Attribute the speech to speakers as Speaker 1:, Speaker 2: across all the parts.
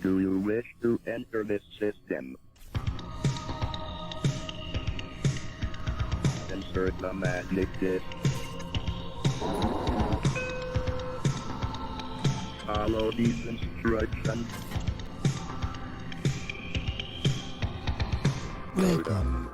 Speaker 1: Do you wish to enter this system? Insert the magic disc. Follow these instructions.
Speaker 2: Welcome.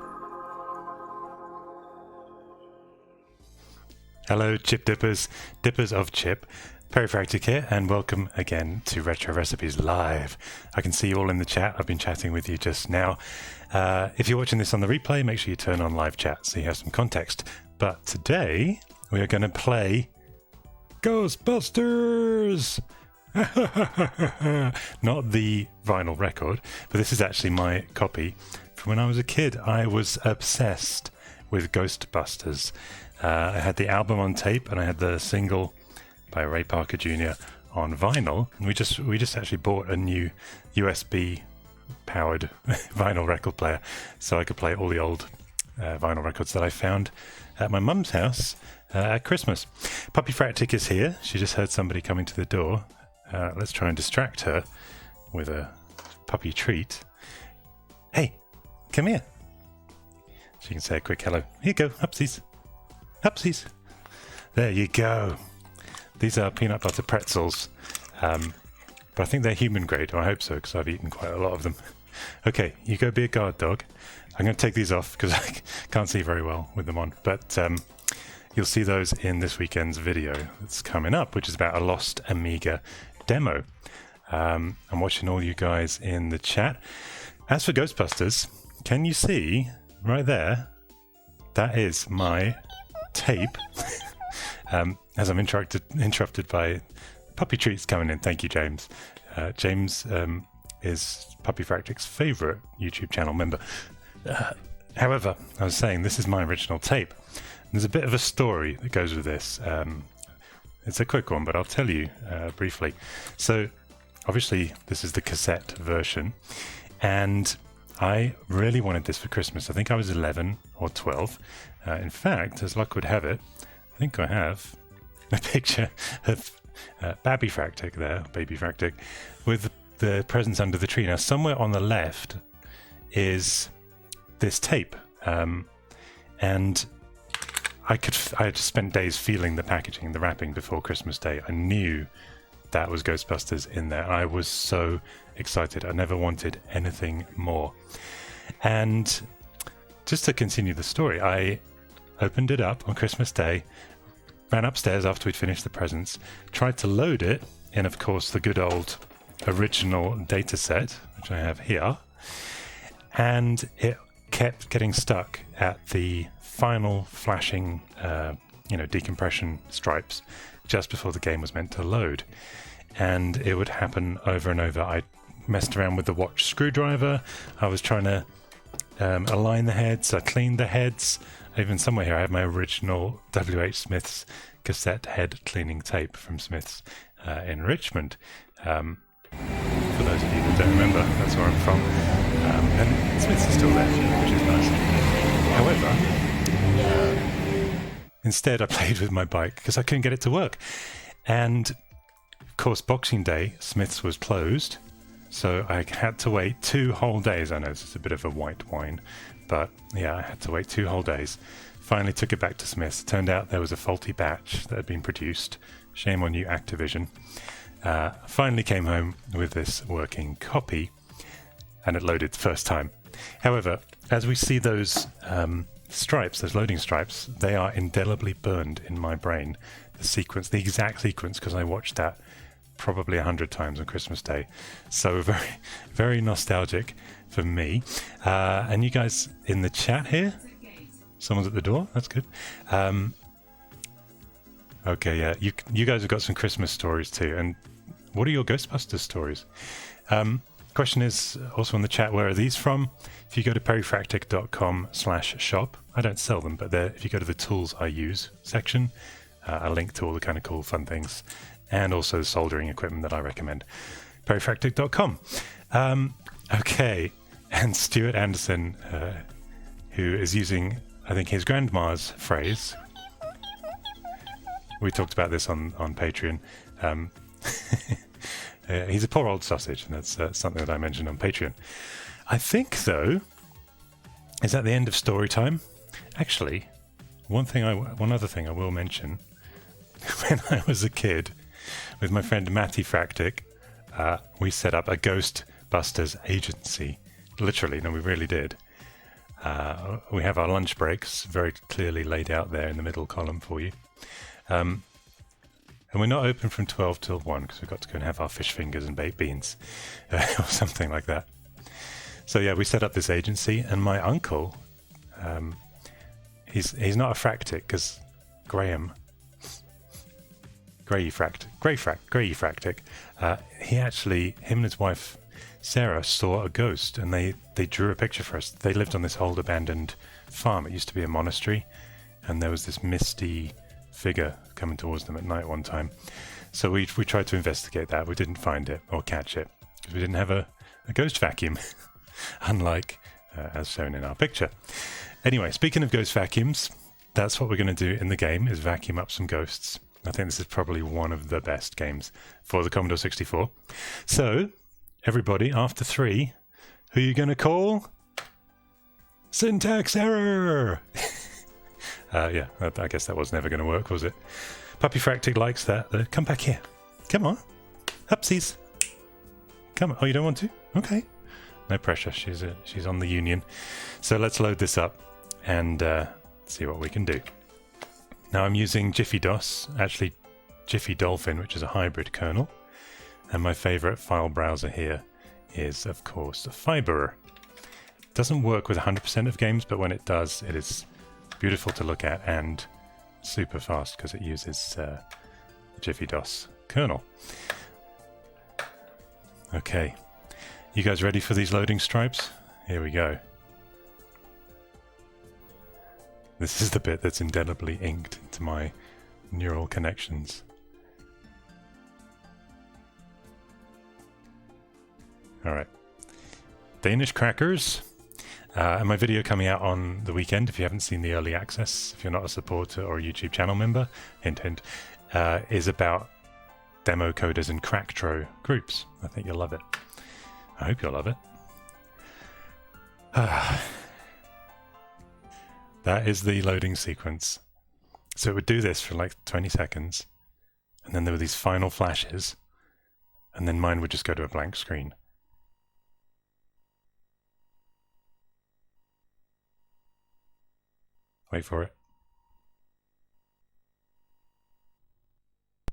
Speaker 3: Hello, Chip Dippers, Dippers of Chip. Puppyfractic here, and welcome again to Retro Recipes Live. I can see you all in the chat. I've been chatting with you just now. If you're watching this on the replay, make sure you turn on live chat so you have some context. But today, we are going to play Ghostbusters! Not the vinyl record, but this is actually my copy from when I was a kid. I was obsessed with Ghostbusters. I had the album on tape and I had the single by Ray Parker Jr. on vinyl, and we just actually bought a new USB powered vinyl record player so I could play all the old vinyl records that I found at my mum's house at Christmas. Puppyfractic is here. She just heard somebody coming to the door. Let's try and distract her with a puppy treat. Hey, come here. She can say a quick hello. Here you go, upsies. Upsies. There you go. These are peanut butter pretzels, but I think they're human grade, or I hope so, because I've eaten quite a lot of them. Okay, you go be a guard dog. I'm going to take these off because I can't see very well with them on, but you'll see those in this weekend's video that's coming up, which is about a lost Amiga demo. I'm watching all you guys in the chat. As for Ghostbusters, can you see right there? That is my tape. As I'm interrupted by puppy treats coming in. Thank you, James. James is Puppyfractic's favourite YouTube channel member. However, I was saying this is my original tape. There's a bit of a story that goes with this. It's a quick one, but I'll tell you briefly. So, obviously, this is the cassette version, and I really wanted this for Christmas. I think I was 11 or 12. In fact, as luck would have it, I think I have a picture of Babyfractic there, Babyfractic, with the presents under the tree. Now, somewhere on the left is this tape, and I had spent days feeling the packaging, the wrapping before Christmas Day. I knew that was Ghostbusters in there. I was so excited. I never wanted anything more. And just to continue the story, I opened it up on Christmas Day, ran upstairs after we'd finished the presents, tried to load it in, of course, the good old original data set, which I have here, and it kept getting stuck at the final flashing, decompression stripes just before the game was meant to load. And it would happen over and over. I messed around with the watch screwdriver. I was trying to align the heads. I cleaned the heads. Even somewhere here I have my original W.H. Smith's cassette head cleaning tape from Smith's in Richmond. For those of you that don't remember, that's where I'm from. And Smith's is still there, which is nice. However, instead I played with my bike because I couldn't get it to work. And of course, Boxing Day, Smith's was closed. So I had to wait 2 whole days. I know this is a bit of a white wine, but yeah, I had to wait 2 whole days. Finally took it back to Smith's. Turned out there was a faulty batch that had been produced. Shame on you, Activision. Finally came home with this working copy, and it loaded the first time. However, as we see those stripes, those loading stripes, they are indelibly burned in my brain. The exact sequence, because I watched that probably 100 times on Christmas Day. So very, very nostalgic for me. And you guys in the chat here? Someone's at the door? That's good. Okay, yeah. You guys have got some Christmas stories too. And what are your Ghostbusters stories? Question is also in the chat, where are these from? If you go to perifractic.com/shop, I don't sell them, but if you go to the tools I use section, a link to all the kind of cool fun things, and also soldering equipment that I recommend. Perifractic.com. Okay, and Stuart Anderson, who is using, I think, his grandma's phrase. We talked about this on Patreon. He's a poor old sausage, and that's something that I mentioned on Patreon. I think, though, is that the end of story time? Actually, one other thing I will mention. When I was a kid, with my friend Puppyfractic, we set up a Ghostbusters agency. Literally, no, we really did. We have our lunch breaks very clearly laid out there in the middle column for you. And we're not open from 12 till 1 because we've got to go and have our fish fingers and baked beans or something like that. So yeah, we set up this agency, and my uncle, he's not a fractic because Graham, Greyfractic, him and his wife Sarah saw a ghost, and they drew a picture for us. They lived on this old abandoned farm. It used to be a monastery, and there was this misty figure coming towards them at night one time. So we tried to investigate that. We didn't find it or catch it because we didn't have a ghost vacuum, unlike as shown in our picture. Anyway, speaking of ghost vacuums, that's what we're going to do in the game, is vacuum up some ghosts. I think this is probably one of the best games for the Commodore 64. So, everybody, after 3, who are you going to call? Syntax error! Yeah, I guess that was never going to work, was it? Puppyfractic likes that. Come back here. Come on. Upsies. Come on. Oh, you don't want to? Okay. No pressure. She's on the union. So let's load this up and see what we can do. Now I'm using Jiffy DOS, actually Jiffy Dolphin, which is a hybrid kernel. And my favorite file browser here is, of course, Fiber. It doesn't work with 100% of games, but when it does, it is beautiful to look at and super fast because it uses Jiffy DOS kernel. Okay, you guys ready for these loading stripes? Here we go. This is the bit that's indelibly inked into my neural connections. Alright. Danish crackers. And my video coming out on the weekend, if you haven't seen the early access, if you're not a supporter or a YouTube channel member, hint hint, is about demo coders and cracktro groups. I think you'll love it. I hope you'll love it. That is the loading sequence. So it would do this for like 20 seconds, and then there were these final flashes, and then mine would just go to a blank screen. Wait for it.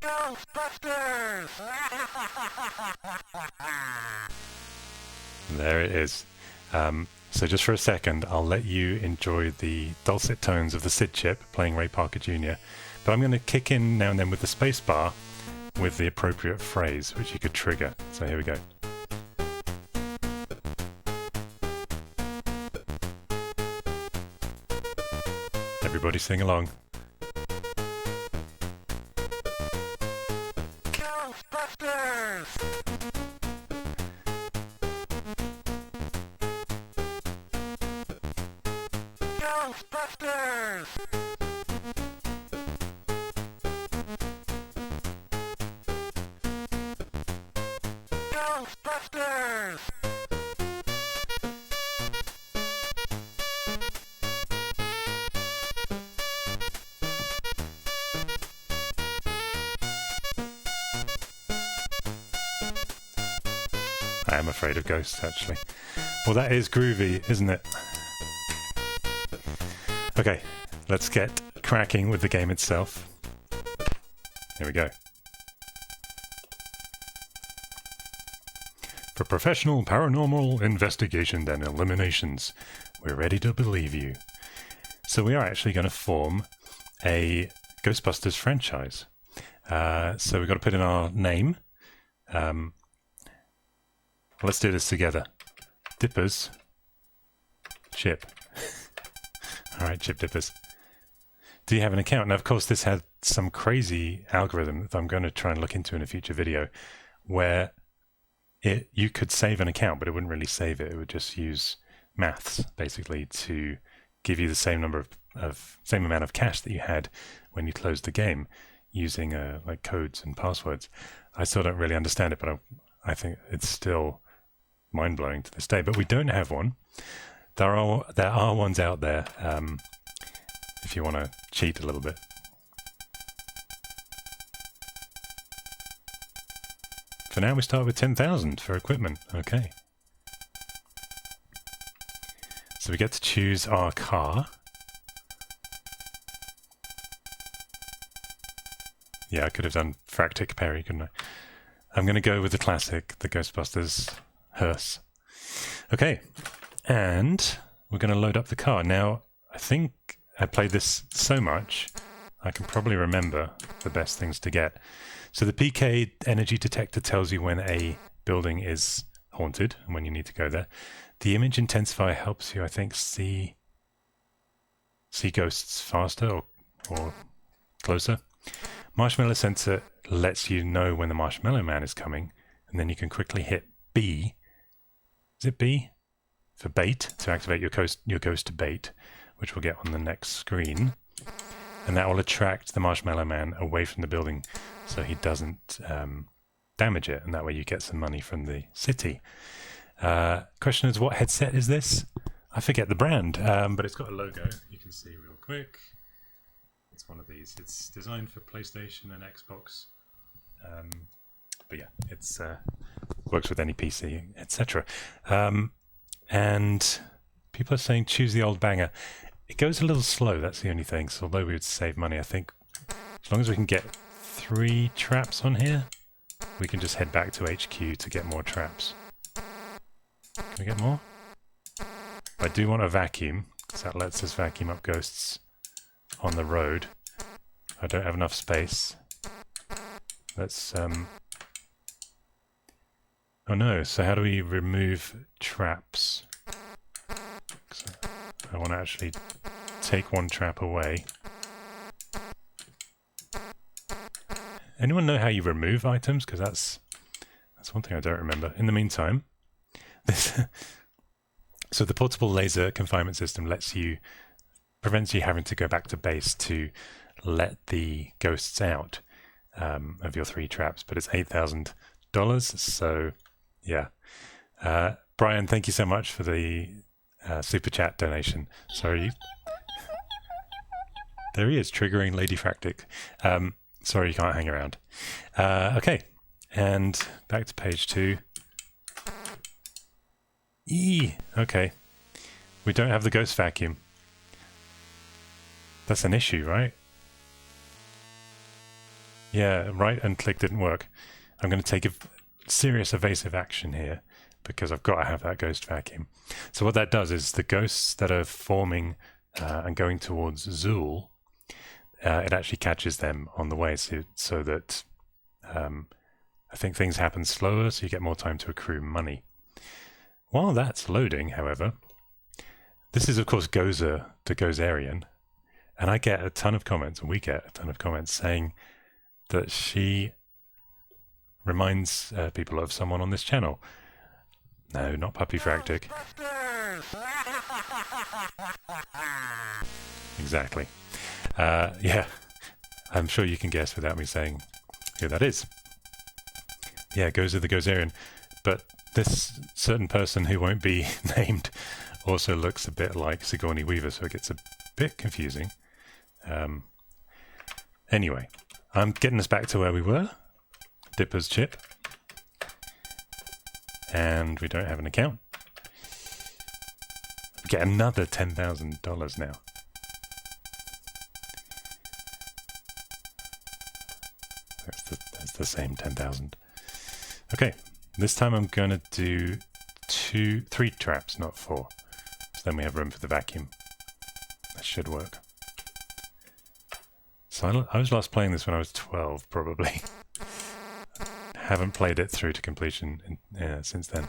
Speaker 3: Ghostbusters! There it is. So just for a second, I'll let you enjoy the dulcet tones of the SID chip playing Ray Parker Jr. But I'm going to kick in now and then with the space bar with the appropriate phrase, which you could trigger. So here we go. Everybody sing along. Ghostbusters! Ghostbusters! Ghostbusters! I am afraid of ghosts, actually. Well, that is groovy, isn't it? Okay, let's get cracking with the game itself. Here we go. For professional paranormal investigation and eliminations, we're ready to believe you. So we are actually going to form a Ghostbusters franchise. So we've got to put in our name. Let's do this together. Dippers. Chip. Alright, Chip Dippers. Do you have an account? Now, of course, this had some crazy algorithm that I'm going to try and look into in a future video, where you could save an account, but it wouldn't really save it. It would just use maths, basically, to give you the same number of same amount of cash that you had when you closed the game, using like codes and passwords. I still don't really understand it, but I think it's still mind-blowing to this day. But we don't have one. There are ones out there if you want to cheat a little bit. For now, we start with 10,000 for equipment. Okay. So we get to choose our car. Yeah, I could have done Fractic Peri, couldn't I? I'm going to go with the classic, the Ghostbusters hearse. Okay, and we're going to load up the car. Now, I think I played this so much, I can probably remember the best things to get. So the PK energy detector tells you when a building is haunted and when you need to go there. The image intensifier helps you, I think, see ghosts faster or closer. Marshmallow sensor lets you know when the Marshmallow Man is coming, and then you can quickly hit B. Is it B? For bait, to activate your ghost bait, which we'll get on the next screen. And that will attract the Marshmallow Man away from the building so he doesn't damage it, and that way you get some money from the city. Question is, what headset is this? I forget the brand, but it's got a logo you can see real quick. It's one of these. It's designed for PlayStation and Xbox. But yeah, it's works with any PC, etc. And people are saying choose the old banger. It goes a little slow, that's the only thing. So although we would save money, I think as long as we can get 3 traps on here, we can just head back to HQ to get more traps. Can we get more? I do want a vacuum, because that lets us vacuum up ghosts on the road. I don't have enough space. Let's oh no, so how do we remove traps? I want to actually take one trap away. Anyone know how you remove items? Because that's one thing I don't remember. In the meantime, so the portable laser confinement system prevents you having to go back to base to let the ghosts out of your 3 traps, but it's $8,000. So yeah, Brian, thank you so much for the super chat donation. Sorry, there he is, triggering Lady Fractic. Sorry you can't hang around. Okay, and back to page 2. Okay, we don't have the ghost vacuum. That's an issue, right? Yeah, right and click didn't work. I'm going to take a serious evasive action here because I've got to have that ghost vacuum. So what that does is the ghosts that are forming and going towards Zool, it actually catches them on the way so that I think things happen slower, so you get more time to accrue money. While that's loading, however, this is of course Gozer the Gozerian, and I get a ton of comments, and we get a ton of comments saying that she reminds people of someone on this channel. No, not Puppyfractic. Exactly. Yeah, I'm sure you can guess without me saying who that is. Yeah, Gozer the Gozerian. But this certain person who won't be named also looks a bit like Sigourney Weaver, so it gets a bit confusing. Anyway, I'm getting us back to where we were. Dipper's chip. And we don't have an account. We get another $10,000 now. That's the same 10,000. Okay, this time I'm going to do 3 traps, not 4. So then we have room for the vacuum. That should work. So I was last playing this when I was 12, probably. Haven't played it through to completion since then.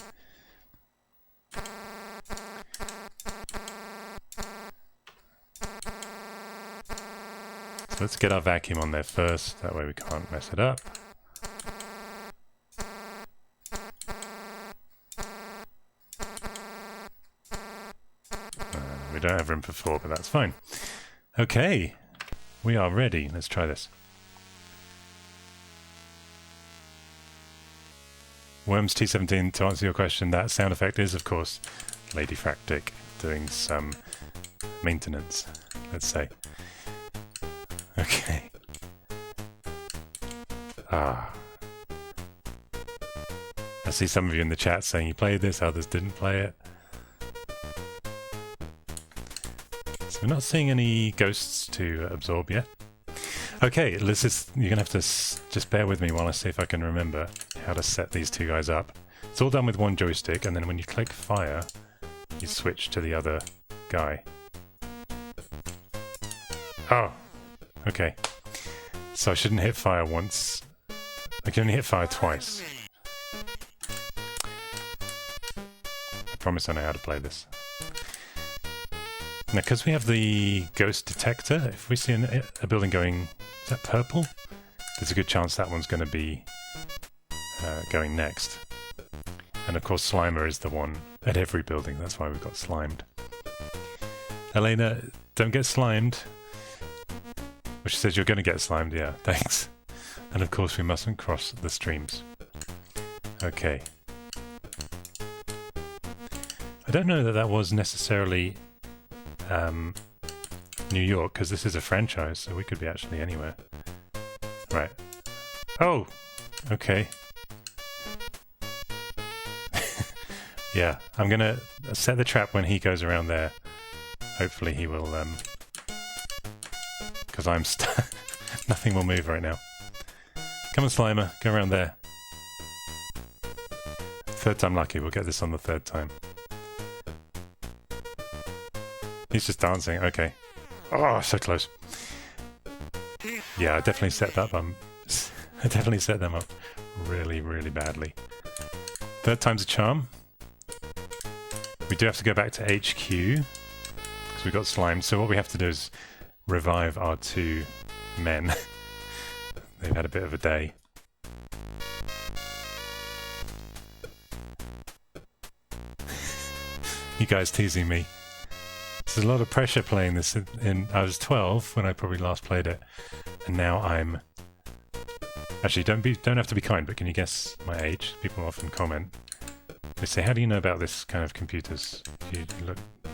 Speaker 3: So let's get our vacuum on there first, that way we can't mess it up. We don't have room for 4, but that's fine. Okay, we are ready. Let's try this. Worms T17, to answer your question, that sound effect is, of course, Ladyfractic doing some maintenance, let's say. Okay. Ah. I see some of you in the chat saying you played this, others didn't play it. So we're not seeing any ghosts to absorb yet. Okay, you're gonna have to just bear with me while I see if I can remember how to set these two guys up. It's all done with one joystick, and then when you click fire, you switch to the other guy. Oh, okay. So I shouldn't hit fire once. I can only hit fire twice. I promise I know how to play this. Now, because we have the ghost detector, if we see a building going, is that purple? There's a good chance that one's going to be going next. And of course, Slimer is the one at every building. That's why we've got slimed. Elena, don't get slimed. Well, she says you're going to get slimed. Yeah, thanks. And of course, we mustn't cross the streams. Okay. I don't know that that was necessarily New York, because this is a franchise, so we could be actually anywhere. Right. Oh! Okay. Yeah, I'm gonna set the trap when he goes around there. Hopefully he will, because I'm nothing will move right now. Come on, Slimer, go around there. Third time lucky, we'll get this on the third time. He's just dancing, okay. Oh, so close. Yeah, I definitely set that up. I definitely set them up really, really badly. Third time's a charm. We do have to go back to HQ, because we got slimed. So what we have to do is revive our two men. They've had a bit of a day. You guys teasing me. There's a lot of pressure playing this I was 12 when I probably last played it, and now I'm... Actually, don't have to be kind, but can you guess my age? People often comment. They say, how do you know about this kind of computers? You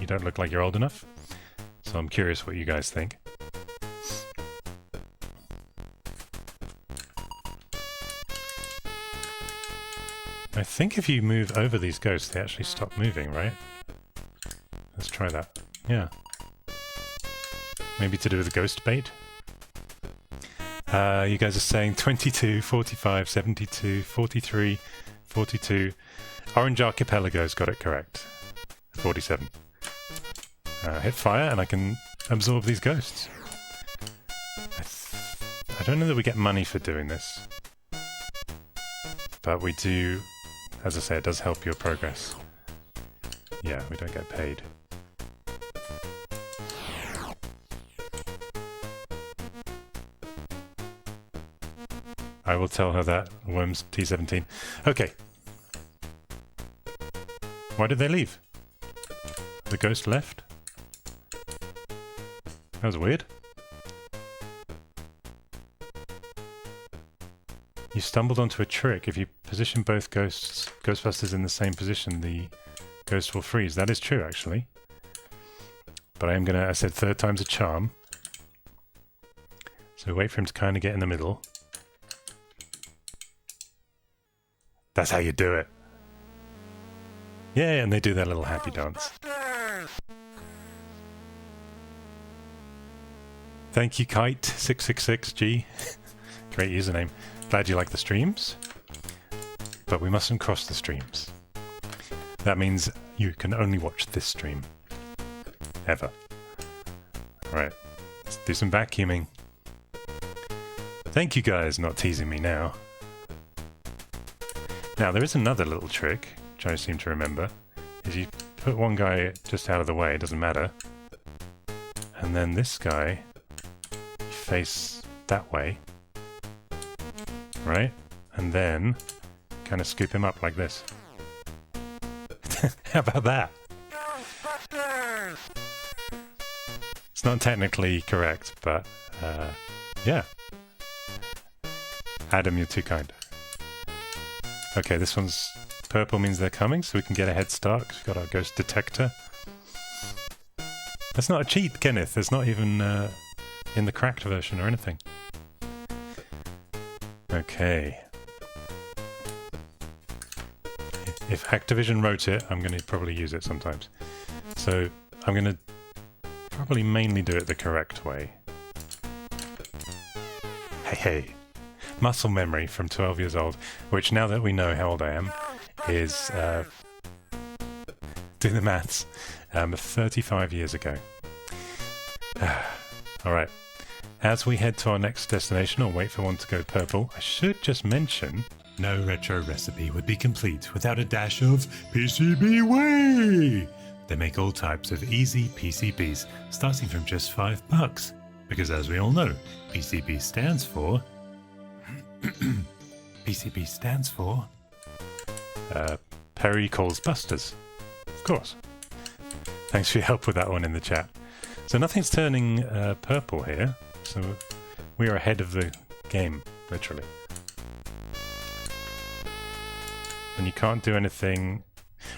Speaker 3: don't look like you're old enough? So I'm curious what you guys think. I think if you move over these ghosts, they actually stop moving, right? Let's try that. Yeah. Maybe to do with the ghost bait? You guys are saying 22, 45, 72, 43, 42. Orange Archipelago's got it correct. 47. Hit fire and I can absorb these ghosts. I don't know that we get money for doing this. But we do, as I say, it does help your progress. Yeah, we don't get paid. I will tell her that. Worms T17. Okay. Why did they leave? The ghost left? That was weird. You stumbled onto a trick. If you position both Ghostbusters in the same position, the ghost will freeze. That is true, actually. But I said third time's a charm. So wait for him to kind of get in the middle. That's how you do it. Yeah, and they do their little happy dance. Thank you, Kite666G. Great username. Glad you like the streams. But we mustn't cross the streams. That means you can only watch this stream. Ever. Alright, let's do some vacuuming. Thank you guys not teasing me now. Now, there is another little trick, which I seem to remember, is you put one guy just out of the way, it doesn't matter, and then this guy, you face that way, right? And then kind of scoop him up like this. How about that? It's not technically correct, but yeah. Adam, you're too kind. Okay, this one's purple means they're coming, so we can get a head start, 'cause we've got our ghost detector. That's not a cheat, Kenneth. It's not even in the cracked version or anything. Okay. If Activision wrote it, I'm going to probably use it sometimes. So I'm going to probably mainly do it the correct way. Hey. Muscle memory from 12 years old, which now that we know how old I am, is, do the maths, 35 years ago. Alright, as we head to our next destination, or wait for one to go purple, I should just mention, no retro recipe would be complete without a dash of PCB way! They make all types of easy PCBs, starting from just $5. Because as we all know, PCB stands for... PCB stands for... Peri calls Busters. Of course. Thanks for your help with that one in the chat. So nothing's turning purple here, so we are ahead of the game, literally. And you can't do anything...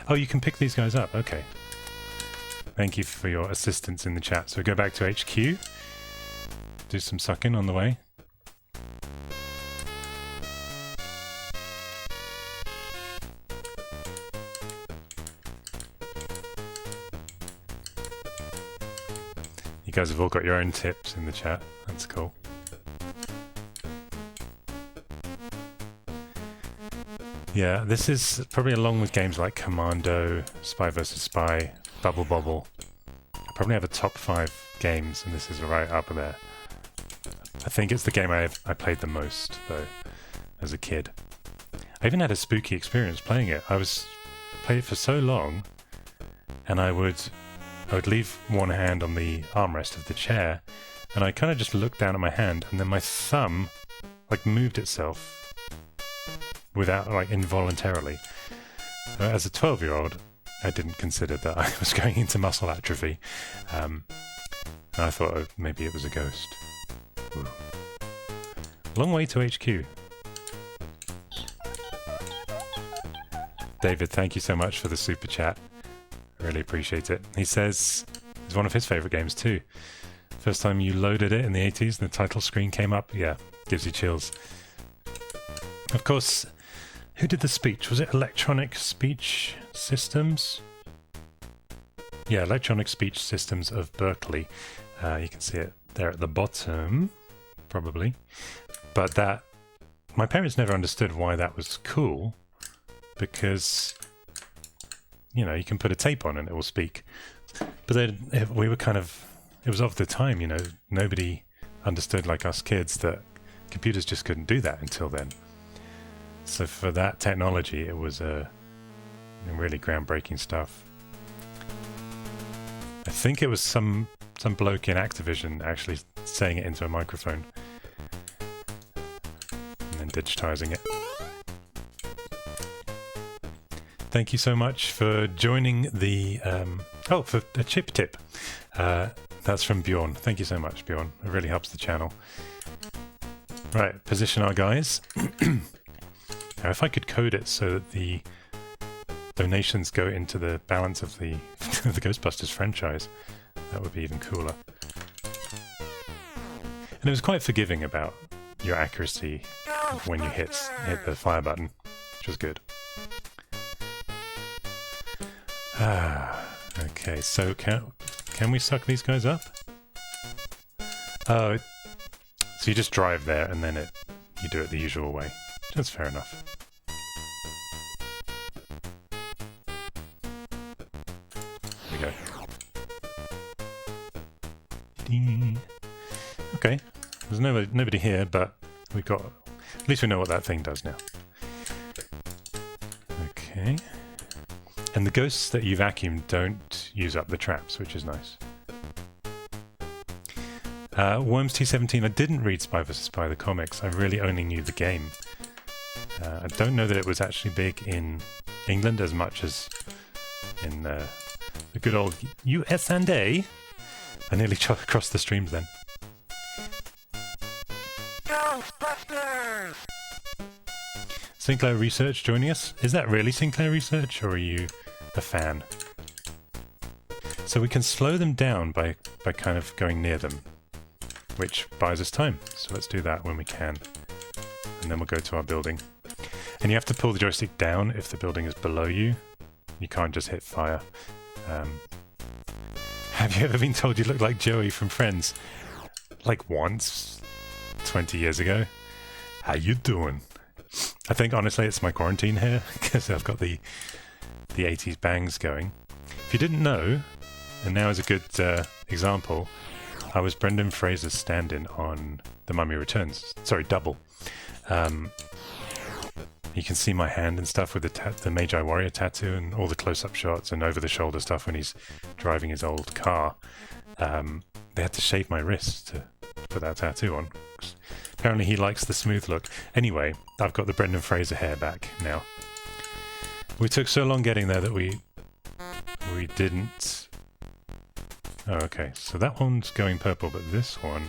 Speaker 3: Oh, you can pick these guys up, okay. Thank you for your assistance in the chat. So we go back to HQ, do some sucking on the way. You guys have all got your own tips in the chat. That's cool. Yeah, this is probably along with games like Commando, Spy vs. Spy, Bubble Bobble. I probably have a top 5 games, and this is right up there. I think it's the game I played the most, though, as a kid. I even had a spooky experience playing it. I played it for so long, and I would leave one hand on the armrest of the chair, and I kind of just looked down at my hand, and then my thumb, like, moved itself without, like, involuntarily. As a 12-year-old, I didn't consider that I was going into muscle atrophy. And I thought maybe it was a ghost. Ooh. Long way to HQ. David, thank you so much for the super chat. Really appreciate it. He says it's one of his favourite games too. First time you loaded it in the 80s and the title screen came up, yeah, gives you chills. Of course, who did the speech? Was it Electronic Speech Systems? Yeah, Electronic Speech Systems of Berkeley. You can see it there at the bottom, probably. But that, my parents never understood why that was cool, because, you know, you can put a tape on and it will speak. But then we were kind of, it was of the time, you know, nobody understood, like us kids, that computers just couldn't do that until then. So for that technology, it was really groundbreaking stuff. I think it was some bloke in Activision actually saying it into a microphone and then digitizing it. Thank you so much for joining the... for a chip tip. That's from Bjorn. Thank you so much, Bjorn. It really helps the channel. Right, position our guys. Now, if I could code it so that the donations go into the balance of the the Ghostbusters franchise, that would be even cooler. And it was quite forgiving about your accuracy when you hit the fire button, which was good. Okay, so can we suck these guys up? Oh, so you just drive there and then you do it the usual way. That's fair enough. There we go. Ding. Okay, there's nobody here, but we've got... At least we know what that thing does now. Okay. And the ghosts that you vacuum don't use up the traps, which is nice. Worms T17, I didn't read Spy vs. Spy the comics, I really only knew the game. I don't know that it was actually big in England as much as in the good old US&A. I nearly crossed the streams then. Sinclair Research joining us. Is that really Sinclair Research, or are you a fan? So we can slow them down by kind of going near them, which buys us time. So let's do that when we can. And then we'll go to our building. And you have to pull the joystick down if the building is below you. You can't just hit fire. Have you ever been told you look like Joey from Friends? Like once, 20 years ago. How you doing? I think honestly it's my quarantine hair, because I've got the 80s bangs going. If you didn't know, and now is a good example, I was Brendan Fraser's stand-in on The Mummy Returns. Sorry, Double. You can see my hand and stuff with the Magi Warrior tattoo and all the close-up shots and over-the-shoulder stuff when he's driving his old car. They had to shave my wrist to put that tattoo on. Apparently he likes the smooth look. Anyway, I've got the Brendan Fraser hair back now. We took so long getting there that we didn't... Oh, okay. So that one's going purple, but this one...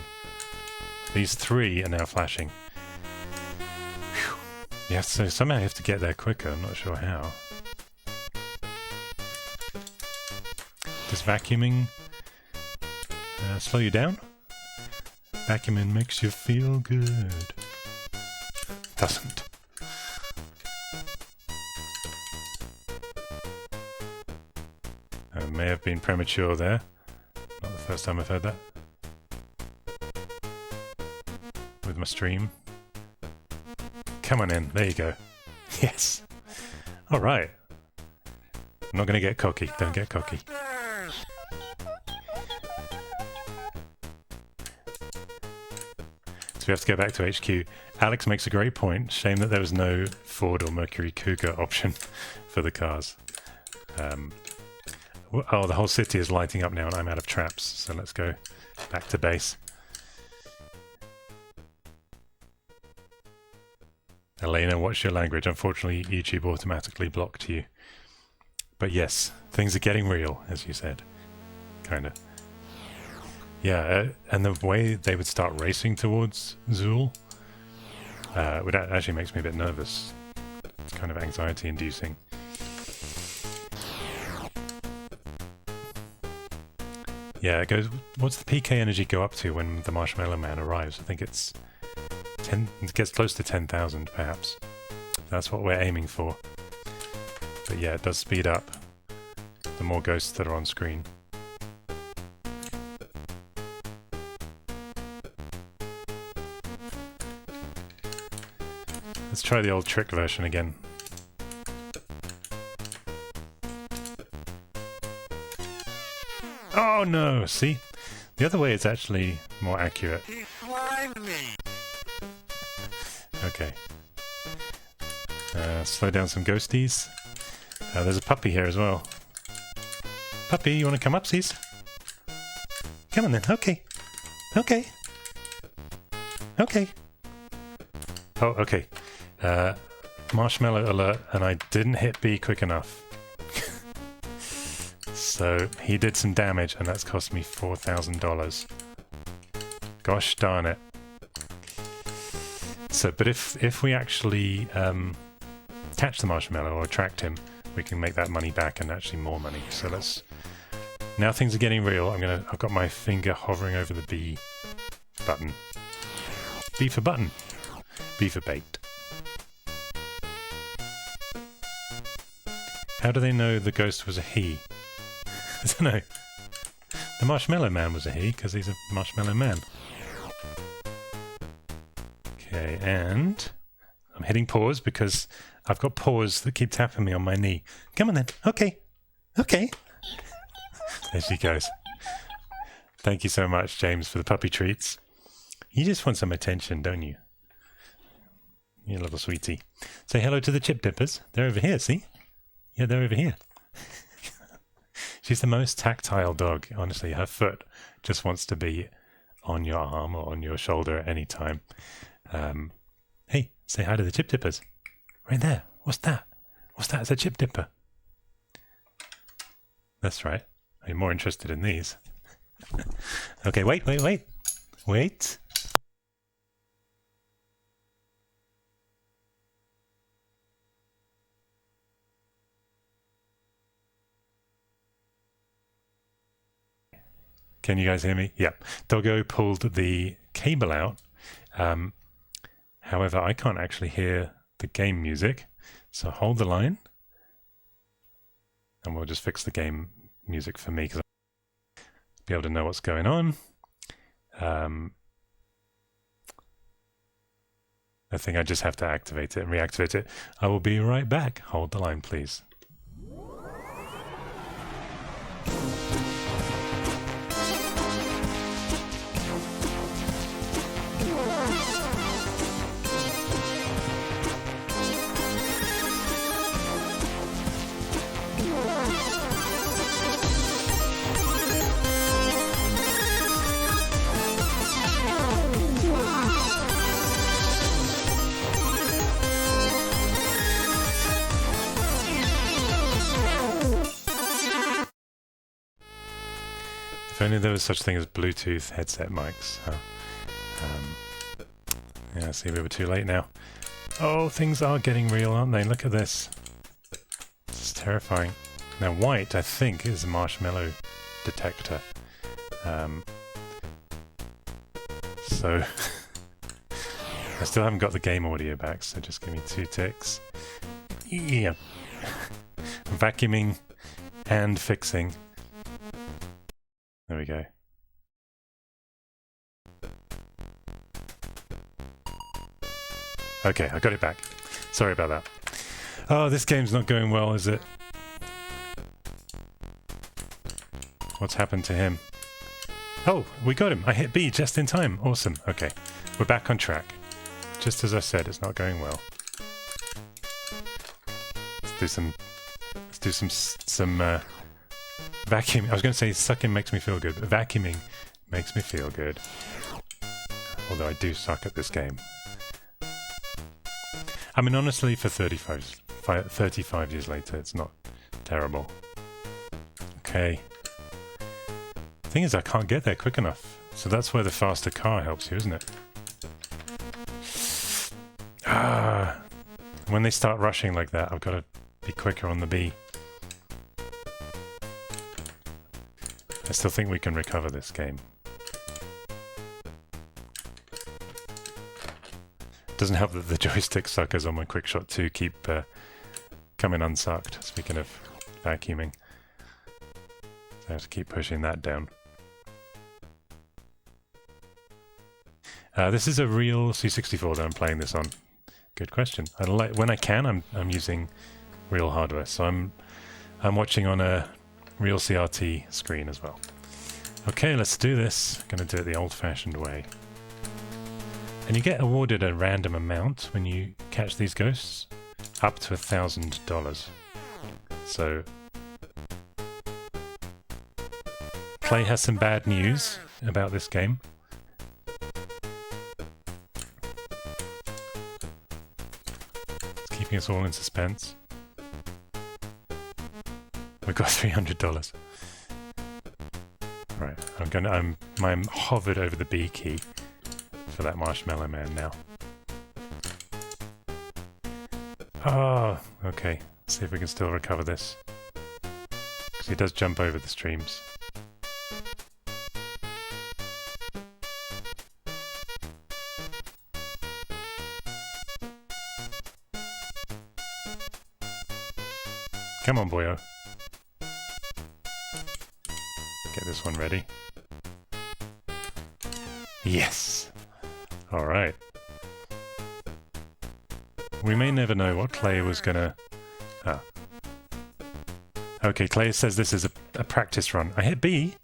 Speaker 3: These three are now flashing. Whew. Yeah, so somehow you have to get there quicker. I'm not sure how. Does vacuuming slow you down? Vacuuming makes you feel good. Doesn't. I may have been premature there. Not the first time I've heard that. With my stream. Come on in, there you go. Yes! Alright. I'm not gonna get cocky, don't get cocky. So we have to get back to HQ. Alex makes a great point. Shame that there was no Ford or Mercury Cougar option for the cars. Oh, the whole city is lighting up now and I'm out of traps, so let's go back to base. Elena, watch your language. Unfortunately, YouTube automatically blocked you. But yes, things are getting real, as you said. Kinda. Yeah, and the way they would start racing towards Zool actually makes me a bit nervous. It's kind of anxiety-inducing. Yeah, it goes. What's the PK energy go up to when the Marshmallow Man arrives? I think it's 10. It gets close to 10,000, perhaps. That's what we're aiming for. But yeah, it does speed up the more ghosts that are on screen. Let's try the old trick version again. Oh no! See? The other way is actually more accurate.
Speaker 2: He slimed me.
Speaker 3: Okay. Slow down some ghosties. There's a puppy here as well. Puppy, you want to come up, please? Come on then. Okay. Okay. Okay. Oh, okay. Marshmallow alert, and I didn't hit B quick enough. So he did some damage, and that's cost me $4,000. Gosh darn it. So, but if we actually catch the marshmallow or attract him, we can make that money back and actually more money. So let's... Now things are getting real. I've got my finger hovering over the B button. B for button. B for bait. How do they know the ghost was a he? I don't know. The Marshmallow Man was a he, because he's a Marshmallow Man. Okay, and I'm hitting pause because I've got paws that keep tapping me on my knee. Come on then. Okay. Okay. There she goes. Thank you so much, James, for the puppy treats. You just want some attention, don't you? You little sweetie. Say hello to the chip dippers. They're over here, see? Yeah, they're over here. She's the most tactile dog, honestly. Her foot just wants to be on your arm or on your shoulder at any time. Hey, say hi to the chip dippers. Right there. What's that? What's that? It's a chip dipper. That's right. I'm more interested in these. Okay, wait. Wait. Can you guys hear me? Yep. Doggo pulled the cable out. However, I can't actually hear the game music. So hold the line. And we'll just fix the game music for me because I'll be able to know what's going on. I think I just have to activate it and reactivate it. I will be right back. Hold the line, please. If only there was such thing as Bluetooth headset mics. Huh? Yeah, see, we were too late now. Oh, things are getting real, aren't they? Look at this. It's terrifying. Now, white, I think, is a marshmallow detector. So, I still haven't got the game audio back, so just give me 2 ticks. Yeah. Vacuuming and fixing. There we go. Okay, I got it back. Sorry about that. Oh, this game's not going well, is it? What's happened to him? Oh, we got him. I hit B just in time. Awesome. Okay, we're back on track. Just as I said, it's not going well. Let's do some vacuuming. I was going to say sucking makes me feel good, but vacuuming makes me feel good. Although I do suck at this game. I mean, honestly, for 35 years later, it's not terrible. Okay. The thing is, I can't get there quick enough. So that's where the faster car helps you, isn't it? Ah. When they start rushing like that, I've got to be quicker on the B. I still think we can recover this game. Doesn't help that the joystick suckers on my Quickshot 2 keep coming unsucked, speaking of vacuuming. So I have to keep pushing that down. This is a real C64 that I'm playing this on. Good question. When I can, I'm using real hardware, so I'm watching on a real CRT screen as well. Okay, let's do this. I'm going to do it the old-fashioned way. And you get awarded a random amount when you catch these ghosts, up to $1,000. So, Play has some bad news about this game. It's keeping us all in suspense. We've got $300. Right, I'm hovered over the B key for that Marshmallow Man now. Ah, okay. Let's see if we can still recover this. Because he does jump over the streams. Come on, boyo. Get this one ready. Yes! Alright. We may never know what Clay was gonna... Ah. Okay, Clay says this is a practice run. I hit B.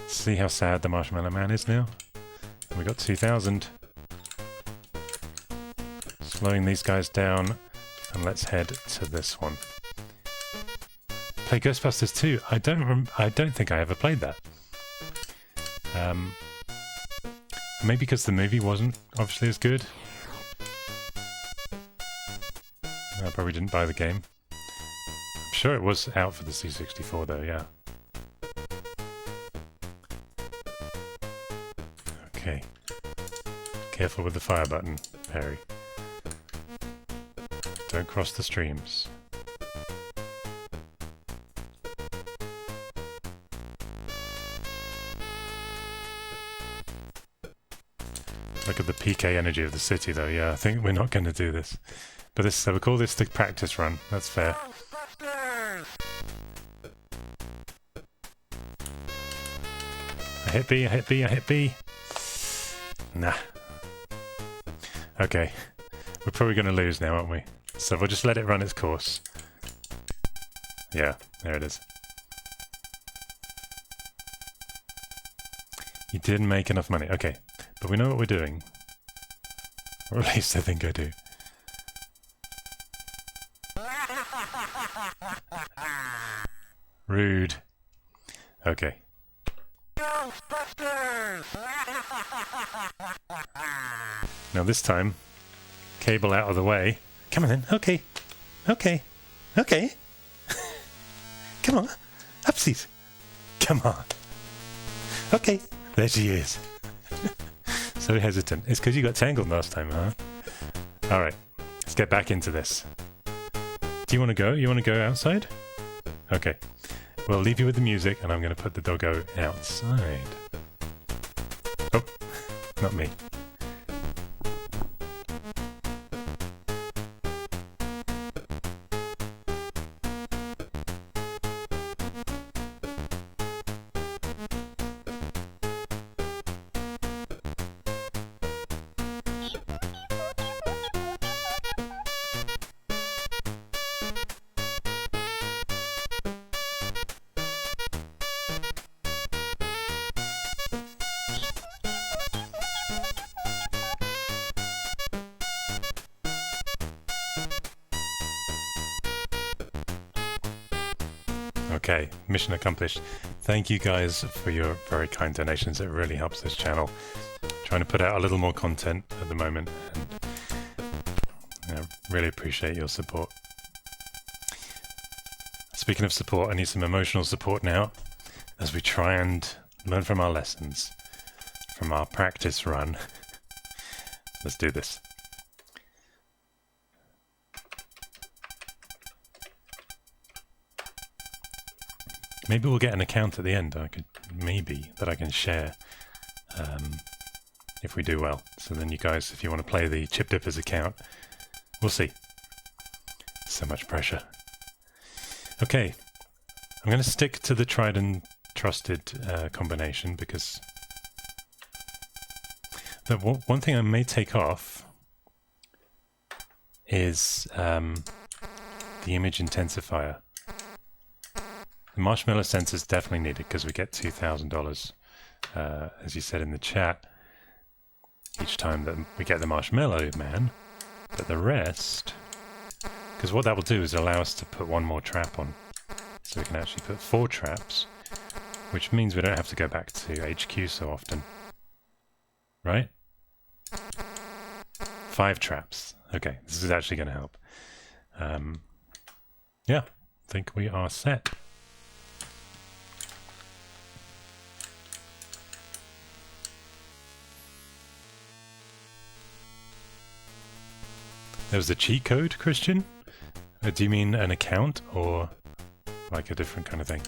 Speaker 3: See how sad the Marshmallow Man is now? We got 2,000. Slowing these guys down. And let's head to this one. Play Ghostbusters 2. I don't think I ever played that. Maybe because the movie wasn't obviously as good. I probably didn't buy the game. I'm sure it was out for the C64 though, yeah. Okay. Careful with the fire button, Peri. Don't cross the streams. Look at the PK energy of the city, though. Yeah, I think we're not going to do this. But this, so we call this the practice run. That's fair. I hit B, I hit B, I hit B. Nah. Okay. We're probably going to lose now, aren't we? So we'll just let it run its course. Yeah, there it is. You didn't make enough money. Okay, but we know what we're doing. Or at least I think I do. Rude. Okay. Now this time, cable out of the way. Come on then. Okay. Okay. Okay. Come on. Upsies. Come on. Okay. There she is. So hesitant. It's because you got tangled last time, huh? Alright. Let's get back into this. Do you want to go? You want to go outside? Okay. We'll leave you with the music, and I'm going to put the doggo outside. Oh. Not me. Okay, mission accomplished. Thank you guys for your very kind donations. It really helps this channel. Trying to put out a little more content at the moment, and I really appreciate your support. Speaking of support, I need some emotional support now as we try and learn from our lessons, from our practice run. Let's do this. Maybe we'll get an account at the end. That I can share if we do well. So then you guys, if you want to play the Chip Dippers account, we'll see. So much pressure. Okay, I'm going to stick to the tried and trusted combination because one thing I may take off is the image intensifier. The marshmallow sensor is definitely needed because we get $2,000, as you said in the chat, each time that we get the marshmallow man. But the rest, because what that will do is allow us to put one more trap on. So we can actually put 4 traps, which means we don't have to go back to HQ so often. Right? 5 traps. Okay, this is actually going to help. Yeah, I think we are set. There was a cheat code, Christian? Do you mean an account or like a different kind of thing?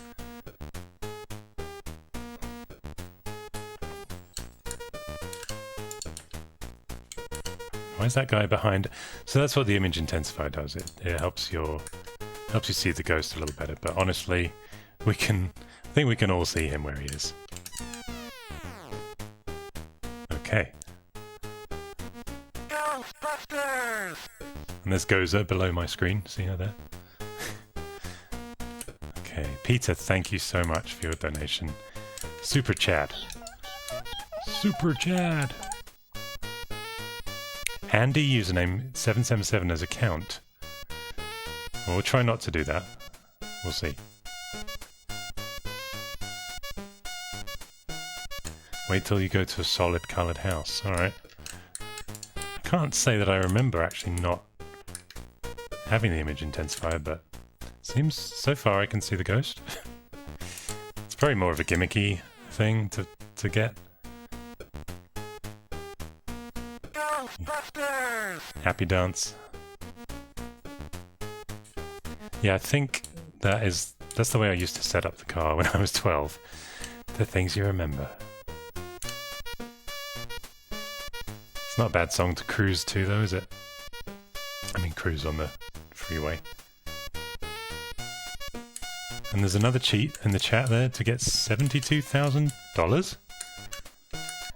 Speaker 3: Why is that guy behind? So that's what the image intensifier does. It helps you see the ghost a little better. But honestly, I think we can all see him where he is. Okay. Ghostbusters! And there's Gozer below my screen. See her there? Okay, Peter, thank you so much for your donation. Super chat. Super chat! Andy username 777 as account. Well, we'll try not to do that. We'll see. Wait till you go to a solid coloured house. Alright. I can't say that I remember actually not having the image intensifier, but seems so far I can see the ghost. It's probably more of a gimmicky thing to get. Ghostbusters! Happy dance. Yeah, I think that's the way I used to set up the car when I was 12. The things you remember. not a bad song to cruise to, though, is it? I mean, cruise on the freeway. And there's another cheat in the chat there to get $72,000?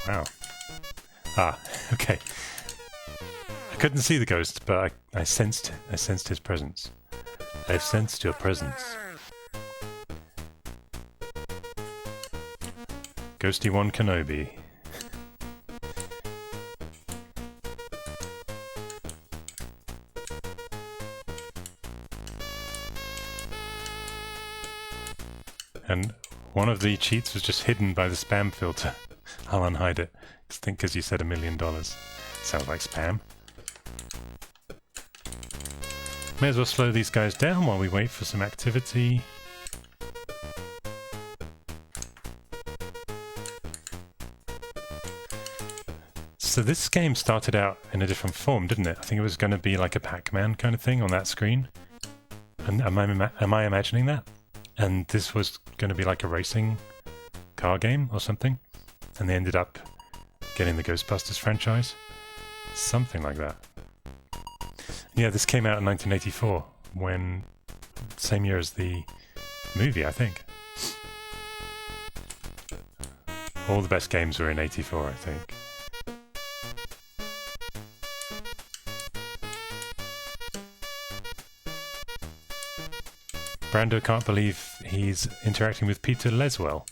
Speaker 3: Wow. Ah, okay. I couldn't see the ghost, but I sensed his presence. I've sensed your presence. Ghosty 1 Kenobi. And one of the cheats was just hidden by the spam filter. I'll unhide it. I think because you said $1 million. Sounds like spam. May as well slow these guys down while we wait for some activity. So this game started out in a different form, didn't it? I think it was going to be like a Pac-Man kind of thing on that screen. And am I imagining that? And this was going to be like a racing car game or something. And they ended up getting the Ghostbusters franchise. Something like that. Yeah, this came out in 1984, when same year as the movie, I think. All the best games were in 84, I think. Brando can't believe he's interacting with Peter Leswell.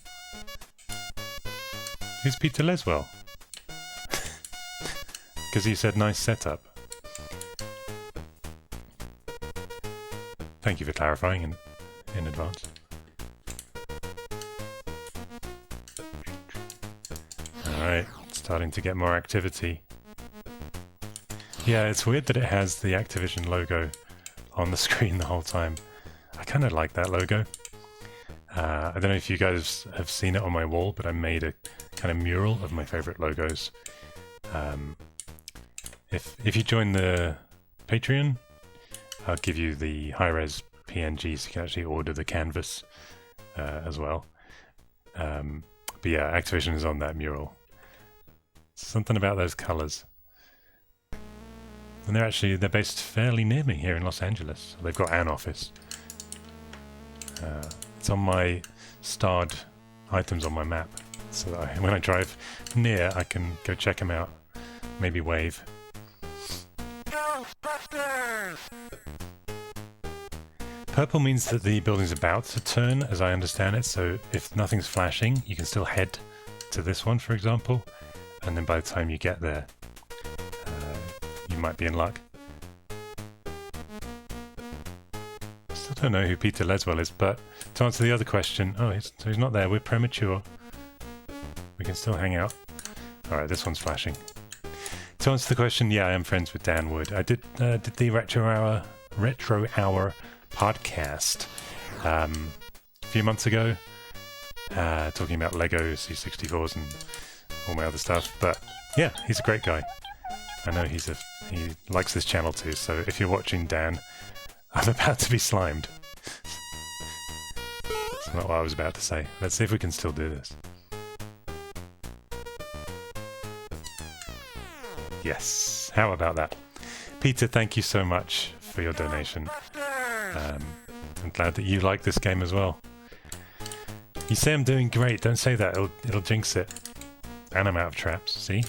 Speaker 3: Who's Peter Leswell? Because he said nice setup. Thank you for clarifying in advance. Alright, starting to get more activity. Yeah, it's weird that it has the Activision logo on the screen the whole time. I kind of like that logo. I don't know if you guys have seen it on my wall, but I made a kind of mural of my favorite logos. If you join the Patreon, I'll give you the high-res PNG so you can actually order the canvas as well. But yeah, Activision is on that mural. Something about those colours. And they're based fairly near me here in Los Angeles. They've got an office. It's on my starred items on my map, so that when I drive near, I can go check them out. Maybe wave. Ghostbusters! Purple means that the building's about to turn, as I understand it, so if nothing's flashing, you can still head to this one, for example, and then by the time you get there, you might be in luck. Still don't know who Peter Leswell is, but to answer the other question, so he's not there, we're premature. We can still hang out. Alright, this one's flashing. To answer the question, yeah, I am friends with Dan Wood. I did the Retro Hour podcast a few months ago, talking about Lego C64s and all my other stuff. But yeah, he's a great guy. I know he likes this channel too. So if you're watching, Dan, I'm about to be slimed. That's not what I was about to say. Let's see if we can still do this. Yes, how about that? Peter, thank you so much for your donation. I'm glad that you like this game as well. You say I'm doing great, don't say that, it'll jinx it. And I'm out of traps, see?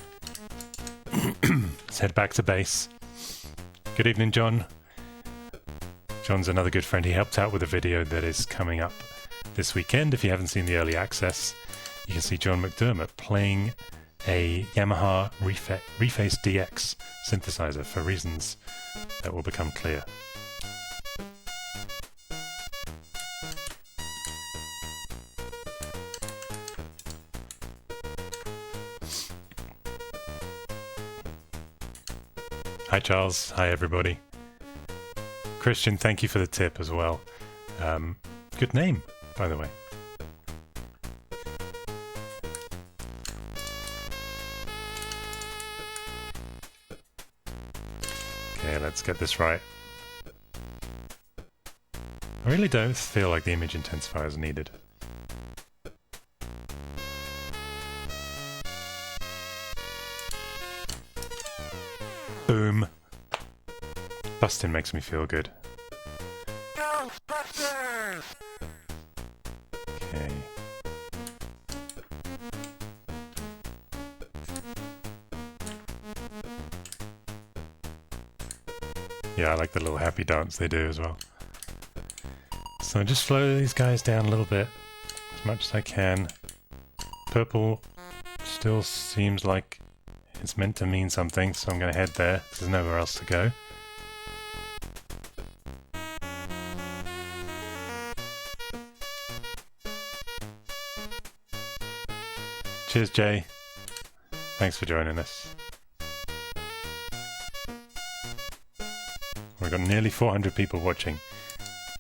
Speaker 3: Let's head back to base. Good evening, John. John's another good friend. He helped out with a video that is coming up this weekend. If you haven't seen the early access, you can see John McDermott playing a Yamaha Reface DX synthesizer for reasons that will become clear. Hi Charles, hi everybody. Christian, thank you for the tip as well. Good name, by the way. Okay, let's get this right. I really don't feel like the image intensifier is needed. Boom. Busting makes me feel good.
Speaker 2: Ghostbusters!
Speaker 3: Okay. Yeah, I like the little happy dance they do as well. So I just slow these guys down a little bit, as much as I can. Purple still seems like it's meant to mean something, so I'm going to head there, 'cause there's nowhere else to go. Cheers, Jay. Thanks for joining us. We've got nearly 400 people watching,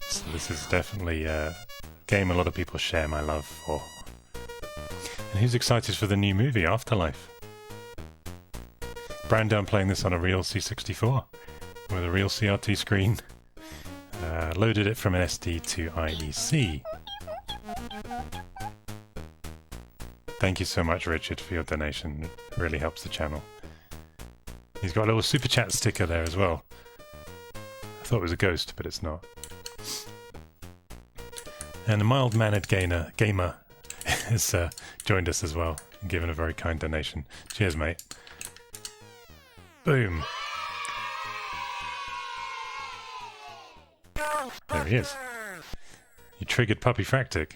Speaker 3: so this is definitely a game a lot of people share my love for. And who's excited for the new movie, Afterlife? Brandon playing this on a real C64 with a real CRT screen. Loaded it from an SD to IEC. Thank you so much, Richard, for your donation. It really helps the channel. He's got a little super chat sticker there as well. I thought it was a ghost, but it's not. And a mild-mannered gamer has joined us as well and given a very kind donation. Cheers, mate. Boom. There he is. You triggered Puppyfractic.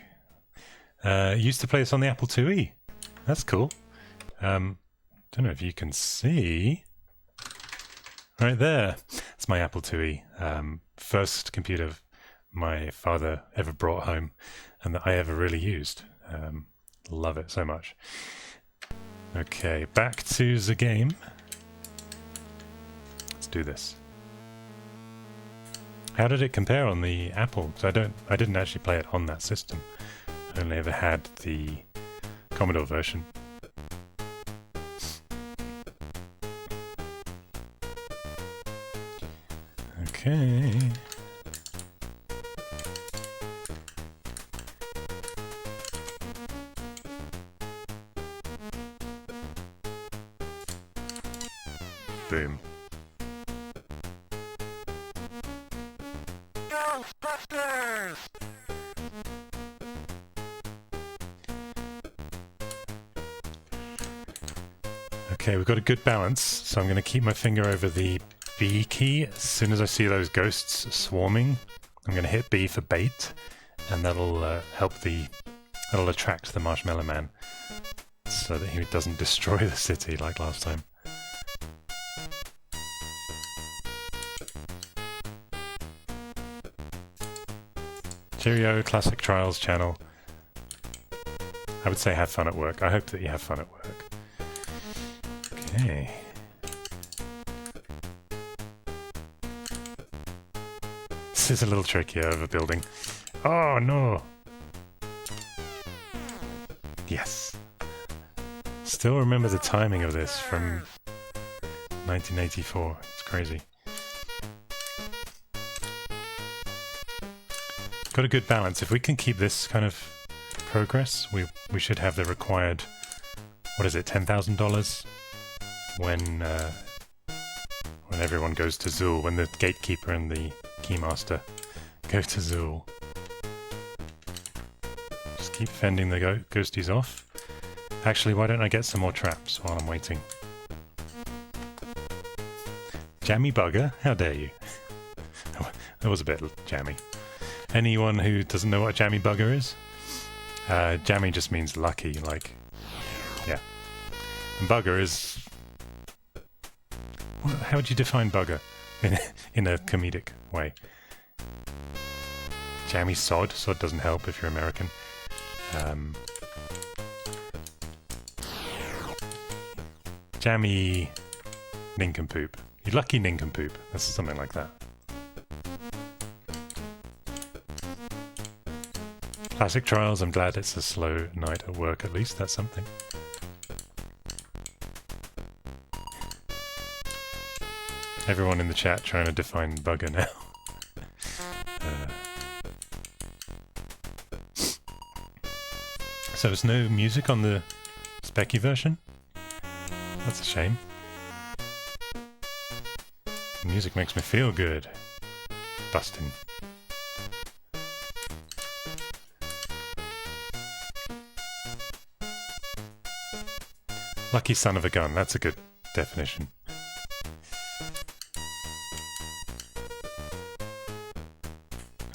Speaker 3: Used to play this on the Apple IIe. That's cool. Don't know if you can see. Right there. It's my Apple IIe. First computer my father ever brought home and that I ever really used. Love it so much. Okay, back to the game. Let's do this. How did it compare on the Apple? Because I didn't actually play it on that system. I only ever had the Commodore version. Okay. Boom.
Speaker 2: Ghostbusters!
Speaker 3: Okay, we've got a good balance, so I'm going to keep my finger over the B key. As soon as I see those ghosts swarming, I'm going to hit B for bait, and that'll that'll attract the Marshmallow Man, so that he doesn't destroy the city like last time. Cheerio, Classic Trials channel. I would say have fun at work. I hope that you have fun at work. Okay. This is a little trickier of a building. Oh no! Yes. Still remember the timing of this from 1984. It's crazy. Got a good balance. If we can keep this kind of progress, we should have the required, what is it, $10,000 when everyone goes to Zool, when the gatekeeper and the keymaster go to Zool. Just keep fending the ghosties off. Actually, why don't I get some more traps while I'm waiting? Jammy bugger? How dare you? That was a bit jammy. Anyone who doesn't know what a jammy bugger is? Jammy just means lucky, like... Yeah. And bugger is... How would you define bugger in a comedic way? Jammy sod? Sod doesn't help if you're American. Jammy nincompoop. You lucky nincompoop. That's something like that. Classic Trials, I'm glad it's a slow night at work at least, that's something. Everyone in the chat trying to define bugger now. So there's no music on the Specky version? That's a shame. Music makes me feel good. Busting. Lucky son of a gun, that's a good definition.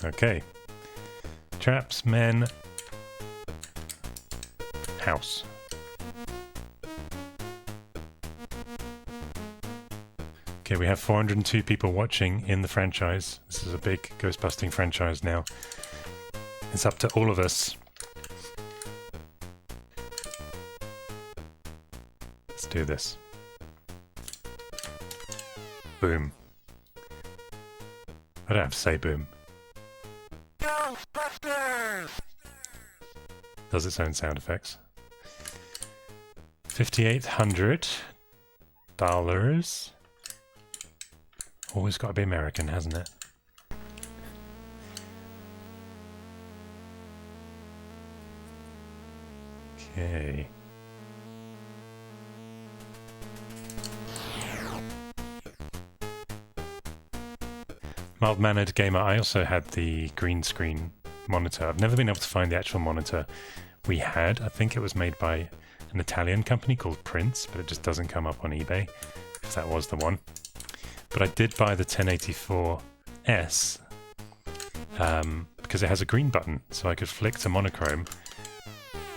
Speaker 3: Okay. Traps, men, house. Okay, we have 402 people watching in the franchise. This is a big ghost-busting franchise now. It's up to all of us. Let's do this. Boom. I don't have to say boom.
Speaker 2: Ghostbusters!
Speaker 3: Does its own sound effects. $5,800. Always got to be American, hasn't it? Okay. Mild-mannered gamer, I also had the green screen monitor. I've never been able to find the actual monitor we had. I think it was made by an Italian company called Prince, but it just doesn't come up on eBay, if that was the one. But I did buy the 1084S because it has a green button, so I could flick to monochrome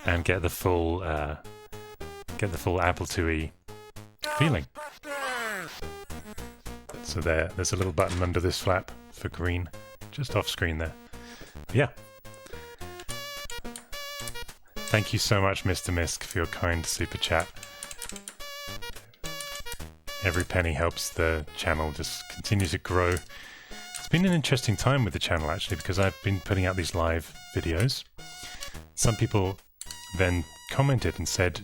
Speaker 3: and get the full Apple IIe feeling. So there's a little button under this flap for green, just off screen there. But yeah. Thank you so much, Mr. Misk, for your kind super chat. Every penny helps the channel just continue to grow. It's been an interesting time with the channel, actually, because I've been putting out these live videos. Some people then commented and said,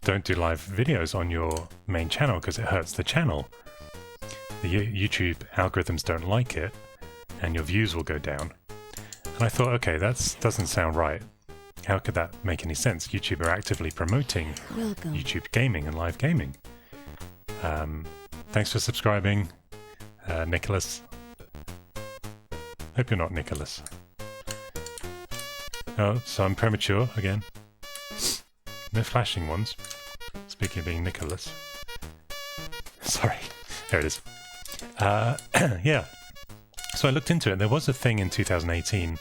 Speaker 3: don't do live videos on your main channel because it hurts the channel. The YouTube algorithms don't like it, and your views will go down. And I thought, okay, that doesn't sound right. How could that make any sense? YouTube are actively promoting YouTube gaming and live gaming. Thanks for subscribing, Nicholas. Hope you're not Nicholas. Oh, so I'm premature again. No flashing ones. Speaking of being Nicholas. Sorry. There it is. Yeah. So I looked into it. There was a thing in 2018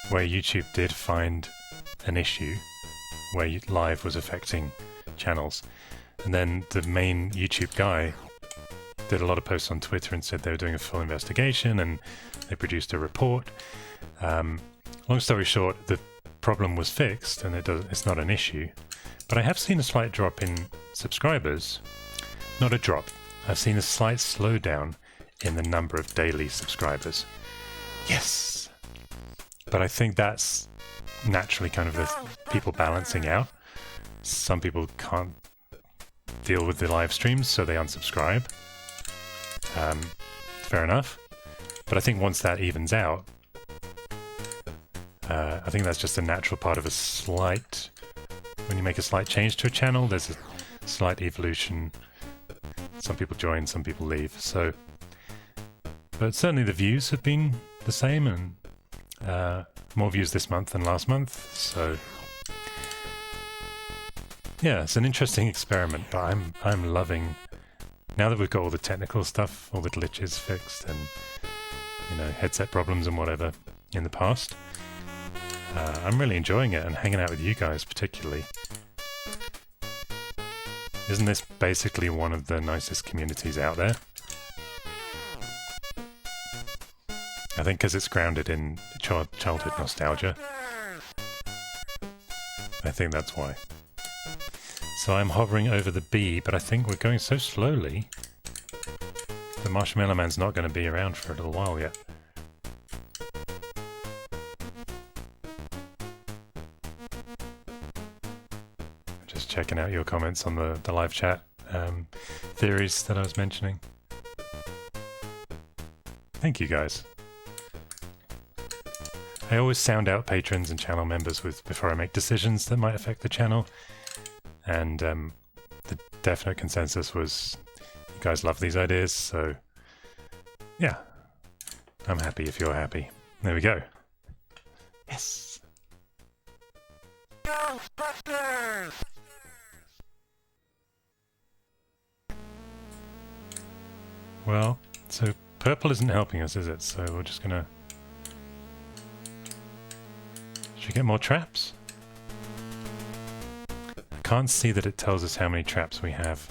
Speaker 3: where YouTube did find an issue where live was affecting channels. And then the main YouTube guy did a lot of posts on Twitter and said they were doing a full investigation and they produced a report. Long story short, the problem was fixed and it's not an issue. But I have seen a slight drop in subscribers. Not a drop. I've seen a slight slowdown in the number of daily subscribers. Yes! But I think that's naturally kind of the people balancing out. Some people can't deal with the live streams, so they unsubscribe. Fair enough. But I think once that evens out, I think that's just a natural part of a slight... When you make a slight change to a channel, there's a slight evolution. Some people join, some people leave. So, but certainly the views have been the same, and more views this month than last month. So, yeah, it's an interesting experiment. But I'm loving now that we've got all the technical stuff, all the glitches fixed, and headset problems and whatever in the past. I'm really enjoying it and hanging out with you guys particularly. Isn't this basically one of the nicest communities out there? I think because it's grounded in childhood nostalgia. I think that's why. So I'm hovering over the bee, but I think we're going so slowly that Marshmallow Man's not going to be around for a little while yet. Just checking out your comments on the live chat theories that I was mentioning. Thank you guys. I always sound out patrons and channel members before I make decisions that might affect the channel. And the definite consensus was you guys love these ideas, so Yeah. I'm happy if you're happy. There we go. Yes!
Speaker 2: Ghostbusters!
Speaker 3: Well, so purple isn't helping us, is it? So we're just gonna... Should we get more traps? I can't see that it tells us how many traps we have.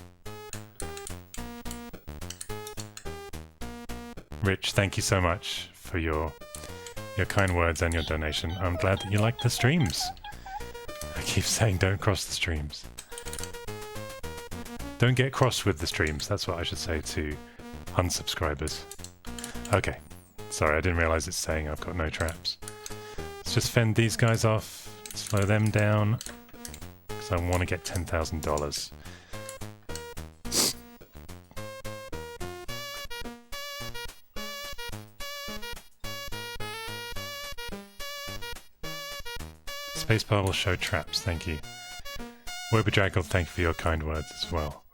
Speaker 3: Rich, thank you so much for your kind words and your donation. I'm glad that you like the streams. I keep saying don't cross the streams. Don't get cross with the streams, that's what I should say to unsubscribers. Okay, sorry, I didn't realise it's saying I've got no traps. Let's just fend these guys off, slow them down, because I want to get $10,000. Spacebar will show traps, thank you. Wobedraggle, thank you for your kind words as well.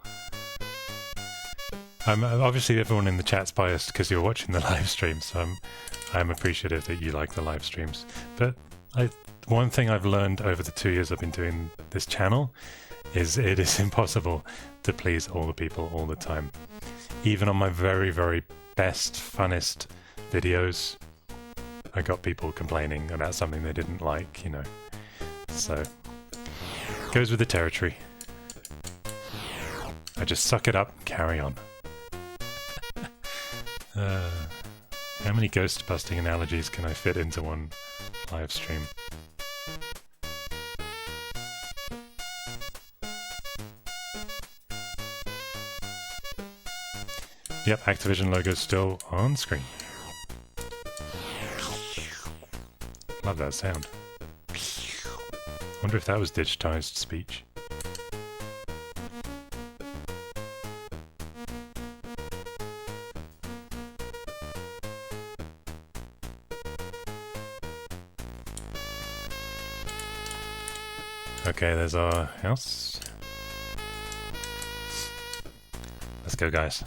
Speaker 3: Obviously everyone in the chat's biased because you're watching the live stream, so I'm appreciative that you like the live streams. But one thing I've learned over the 2 years I've been doing this channel is it is impossible to please all the people all the time. Even on my very, very best, funnest videos, I got people complaining about something they didn't like, you know. So, goes with the territory. I just suck it up and carry on. How many ghost busting analogies can I fit into one live stream? Yep, Activision logo's still on screen. Love that sound. Wonder if that was digitized speech. Okay, there's our house. Let's go, guys.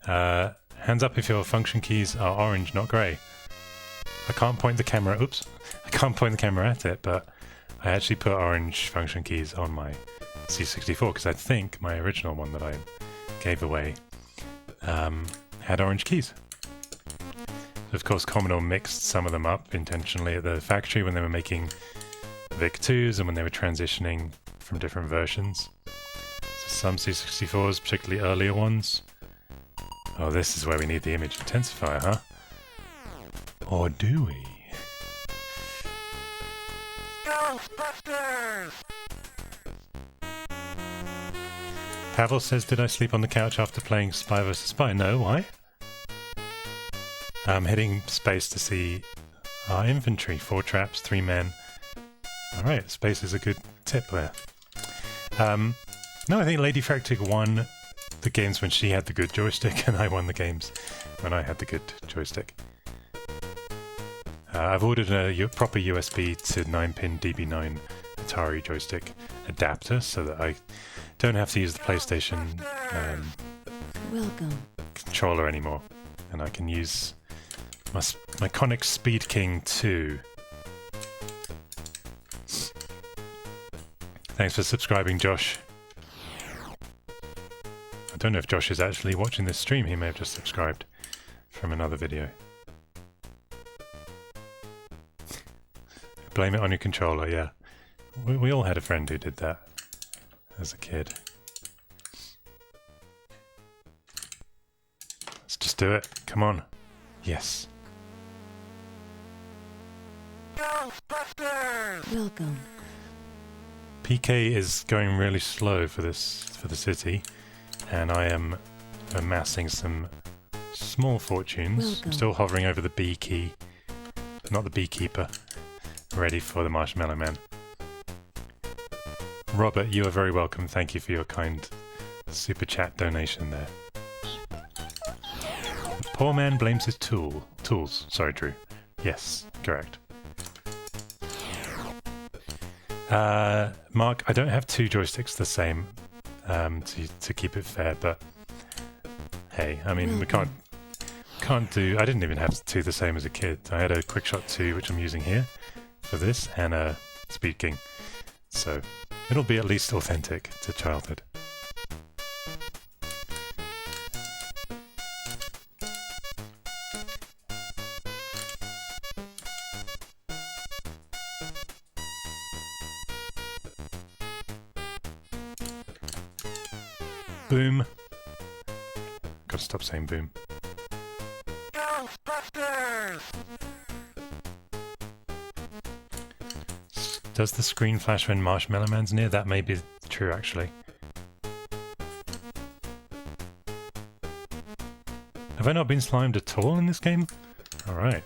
Speaker 3: Hands up if your function keys are orange, not grey. I can't point the camera, oops, I can't point the camera at it, but I actually put orange function keys on my C64 because I think my original one that I gave away had orange keys. Of course, Commodore mixed some of them up intentionally at the factory when they were making VIC-2s and when they were transitioning from different versions. So some C64s, particularly earlier ones. Oh, this is where we need the image intensifier, huh? Or do we?
Speaker 2: Ghostbusters!
Speaker 3: Pavel says, did I sleep on the couch after playing Spy vs. Spy? No, why? I'm hitting space to see our inventory. 4 traps, 3 men. Alright, space is a good tip there. No, I think Lady Fractic won the games when she had the good joystick, and I won the games when I had the good joystick. I've ordered a proper USB to 9-pin DB9 Atari joystick adapter so that I don't have to use the PlayStation controller anymore, and I can use my Conic Speed King 2. Thanks for subscribing, Josh. I don't know if Josh is actually watching this stream. He may have just subscribed from another video. Blame it on your controller, yeah. We all had a friend who did that as a kid. Let's just do it. Come on. Yes.
Speaker 2: Ghostbusters!
Speaker 4: Welcome.
Speaker 3: PK is going really slow for the city, and I am amassing some small fortunes.
Speaker 4: Welcome.
Speaker 3: I'm still hovering over the B key, not the beekeeper, ready for the Marshmallow Man. Robert, you are very welcome. Thank you for your kind super chat donation there. The poor man blames his tools. Sorry, Drew. Yes, correct. Mark, I don't have 2 joysticks the same to keep it fair, but hey, I mean, we can't do... I didn't even have 2 the same as a kid. I had a Quickshot 2, which I'm using here for this, and a Speed King. So it'll be at least authentic to childhood. Boom. Gotta stop saying boom.
Speaker 2: Ghostbusters!
Speaker 3: Does the screen flash when Marshmallow Man's near? That may be true, actually. Have I not been slimed at all in this game? Alright.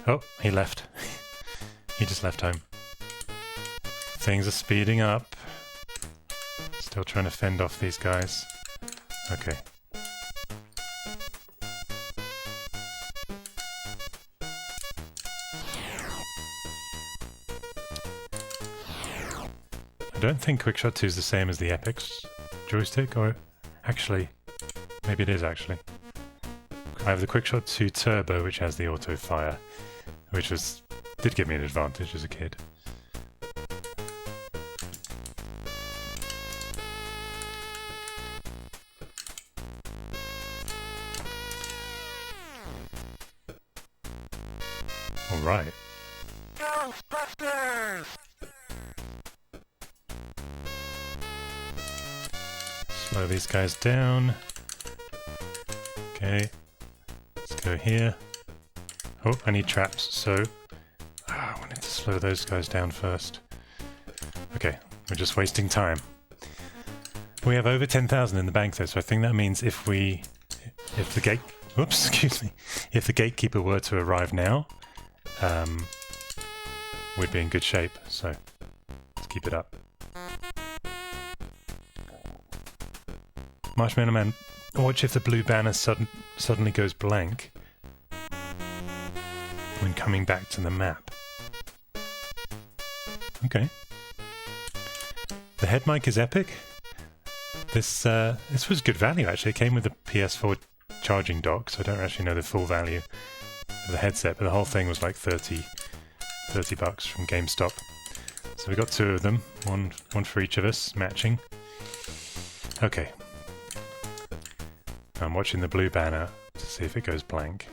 Speaker 3: Oh, he left. He just left home. Things are speeding up. Still trying to fend off these guys. Okay. I don't think Quickshot 2 is the same as the Epic's joystick, or actually, maybe it is actually. I have the Quickshot 2 Turbo, which has the auto fire, which did give me an advantage as a kid. All right.
Speaker 2: Ghostbusters!
Speaker 3: Slow these guys down. Okay. Let's go here. Oh, I need traps, so... I wanted to slow those guys down first. Okay, we're just wasting time. We have over 10,000 in the bank though, so I think that means if the gate... Whoops, excuse me. If the gatekeeper were to arrive now, we'd be in good shape, so let's keep it up. Marshmallow Man, watch if the blue banner suddenly goes blank when coming back to the map. Okay. The head mic is epic. This was good value actually. It came with a PS4 charging dock, so I don't actually know the full value of the headset, but the whole thing was like 30 bucks from GameStop. So we got 2 of them, one for each of us, matching. Okay. I'm watching the blue banner to see if it goes blank.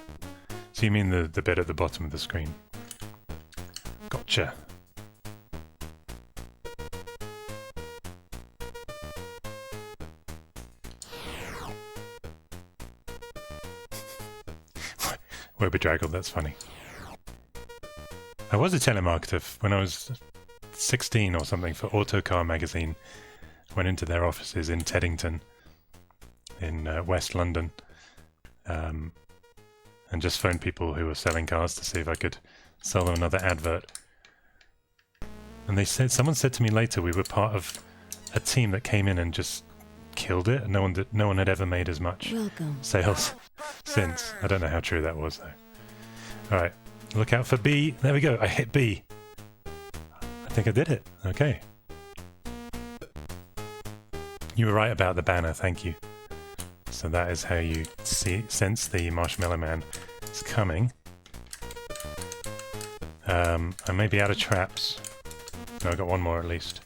Speaker 3: So you mean the bit at the bottom of the screen? Gotcha. Where bedraggled, that's funny. I was a telemarketer when I was 16 or something for Autocar magazine. Went into their offices in Teddington in West London and just phoned people who were selling cars to see if I could sell them another advert. And they said, someone said to me later, we were part of a team that came in and just killed it, and no one had ever made as much sales since. I don't know how true that was though. Alright, look out for B. There we go, I hit B. I think I did it. Okay. You were right about the banner, thank you. So that is how you sense the Marshmallow Man is coming. I may be out of traps. No, I got one more at least.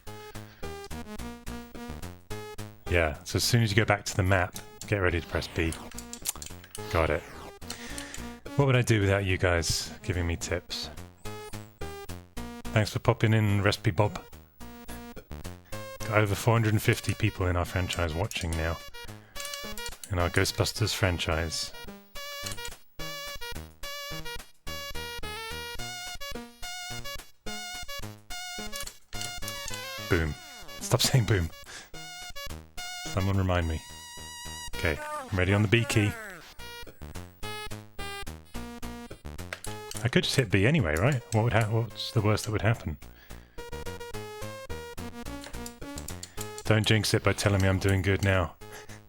Speaker 3: Yeah, so as soon as you go back to the map, get ready to press B. Got it. What would I do without you guys giving me tips? Thanks for popping in, Recipe Bob. Got over 450 people in our franchise watching now. In our Ghostbusters franchise. Boom. Stop saying boom. Someone remind me. Okay, I'm ready on the B key. I could just hit B anyway, right? What's the worst that would happen? Don't jinx it by telling me I'm doing good now.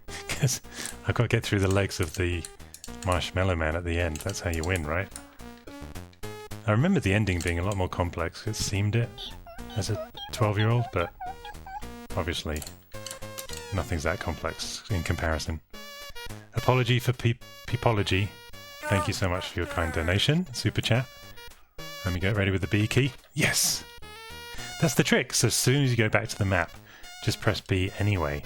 Speaker 3: Because I've got to get through the legs of the Marshmallow Man at the end. That's how you win, right? I remember the ending being a lot more complex. It seemed it as a 12-year-old, but obviously Nothing's that complex in comparison. Apology for Peepology. Thank you so much for your kind donation. Super chat. Let me get ready with the B key. Yes! That's the trick. So as soon as you go back to the map, just press B anyway.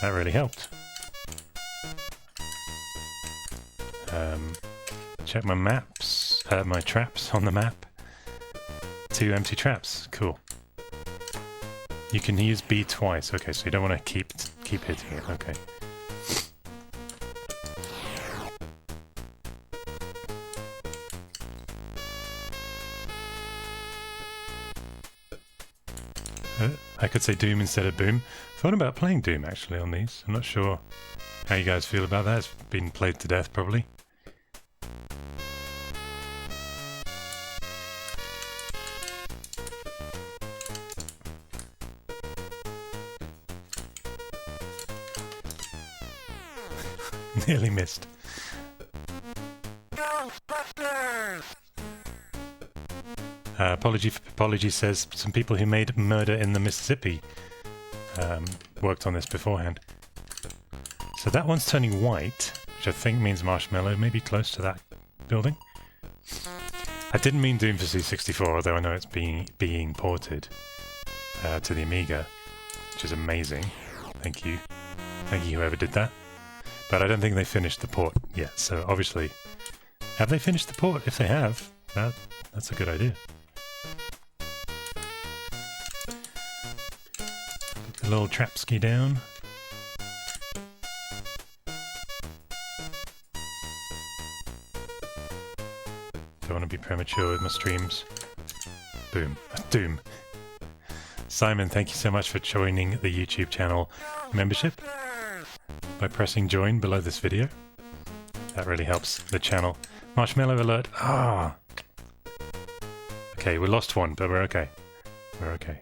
Speaker 3: That really helped. Check my maps, my traps on the map. 2 empty traps. Cool. You can use B twice. Okay, so you don't want to keep hitting it. Okay. I could say Doom instead of Boom. Thought about playing Doom actually on these. I'm not sure how you guys feel about that. It's been played to death probably. Nearly missed.
Speaker 2: Ghostbusters!
Speaker 3: Apology says some people who made Murder in the Mississippi worked on this beforehand. So that one's turning white, which I think means marshmallow, maybe close to that building. I didn't mean Doom for C64, although I know it's being ported to the Amiga, which is amazing. Thank you. Thank you whoever did that. But I don't think they finished the port yet, so obviously... Have they finished the port? If they have, that's a good idea. Put the little trap ski down. Don't want to be premature with my streams. Boom. Doom. Simon, thank you so much for joining the YouTube channel membership by pressing join below this video. That really helps the channel. Marshmallow alert. Ah! Okay, we lost one, but we're okay. We're okay.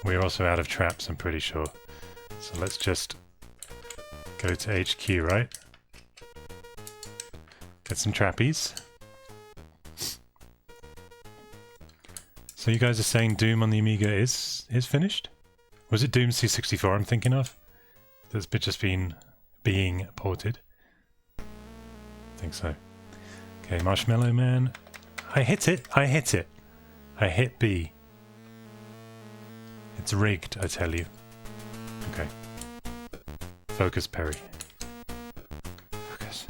Speaker 3: We're also out of traps, I'm pretty sure. So let's just go to HQ, right? Get some trappies. So you guys are saying Doom on the Amiga is finished? Was it Doom C64 I'm thinking of? That's just been being ported? I think so. Okay, Marshmallow Man. I hit it! I hit it! I hit B. It's rigged, I tell you. Okay. Focus, Peri. Focus.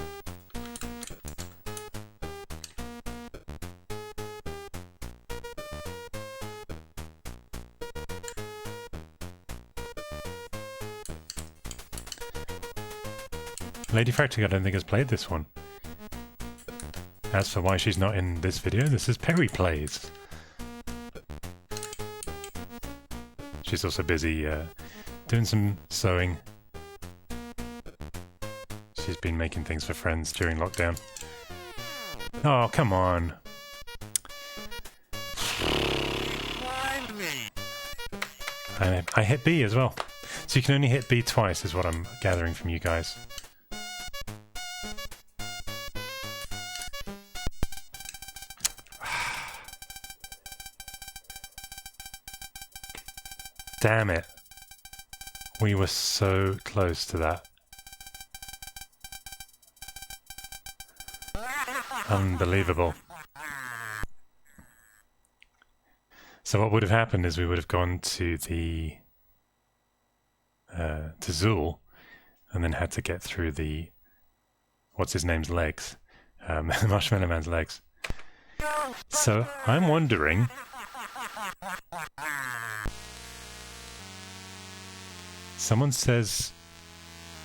Speaker 3: Ladyfractic I don't think has played this one. As for why she's not in this video, this is Peri Plays. She's also busy doing some sewing. She's been making things for friends during lockdown. Oh, come on.
Speaker 2: Find me!
Speaker 3: I hit B as well. So you can only hit B twice is what I'm gathering from you guys. Damn it. We were so close to that. Unbelievable. So what would have happened is we would have gone to the to Zool and then had to get through the what's his name's legs, the Marshmallow Man's legs. So I'm wondering. Someone says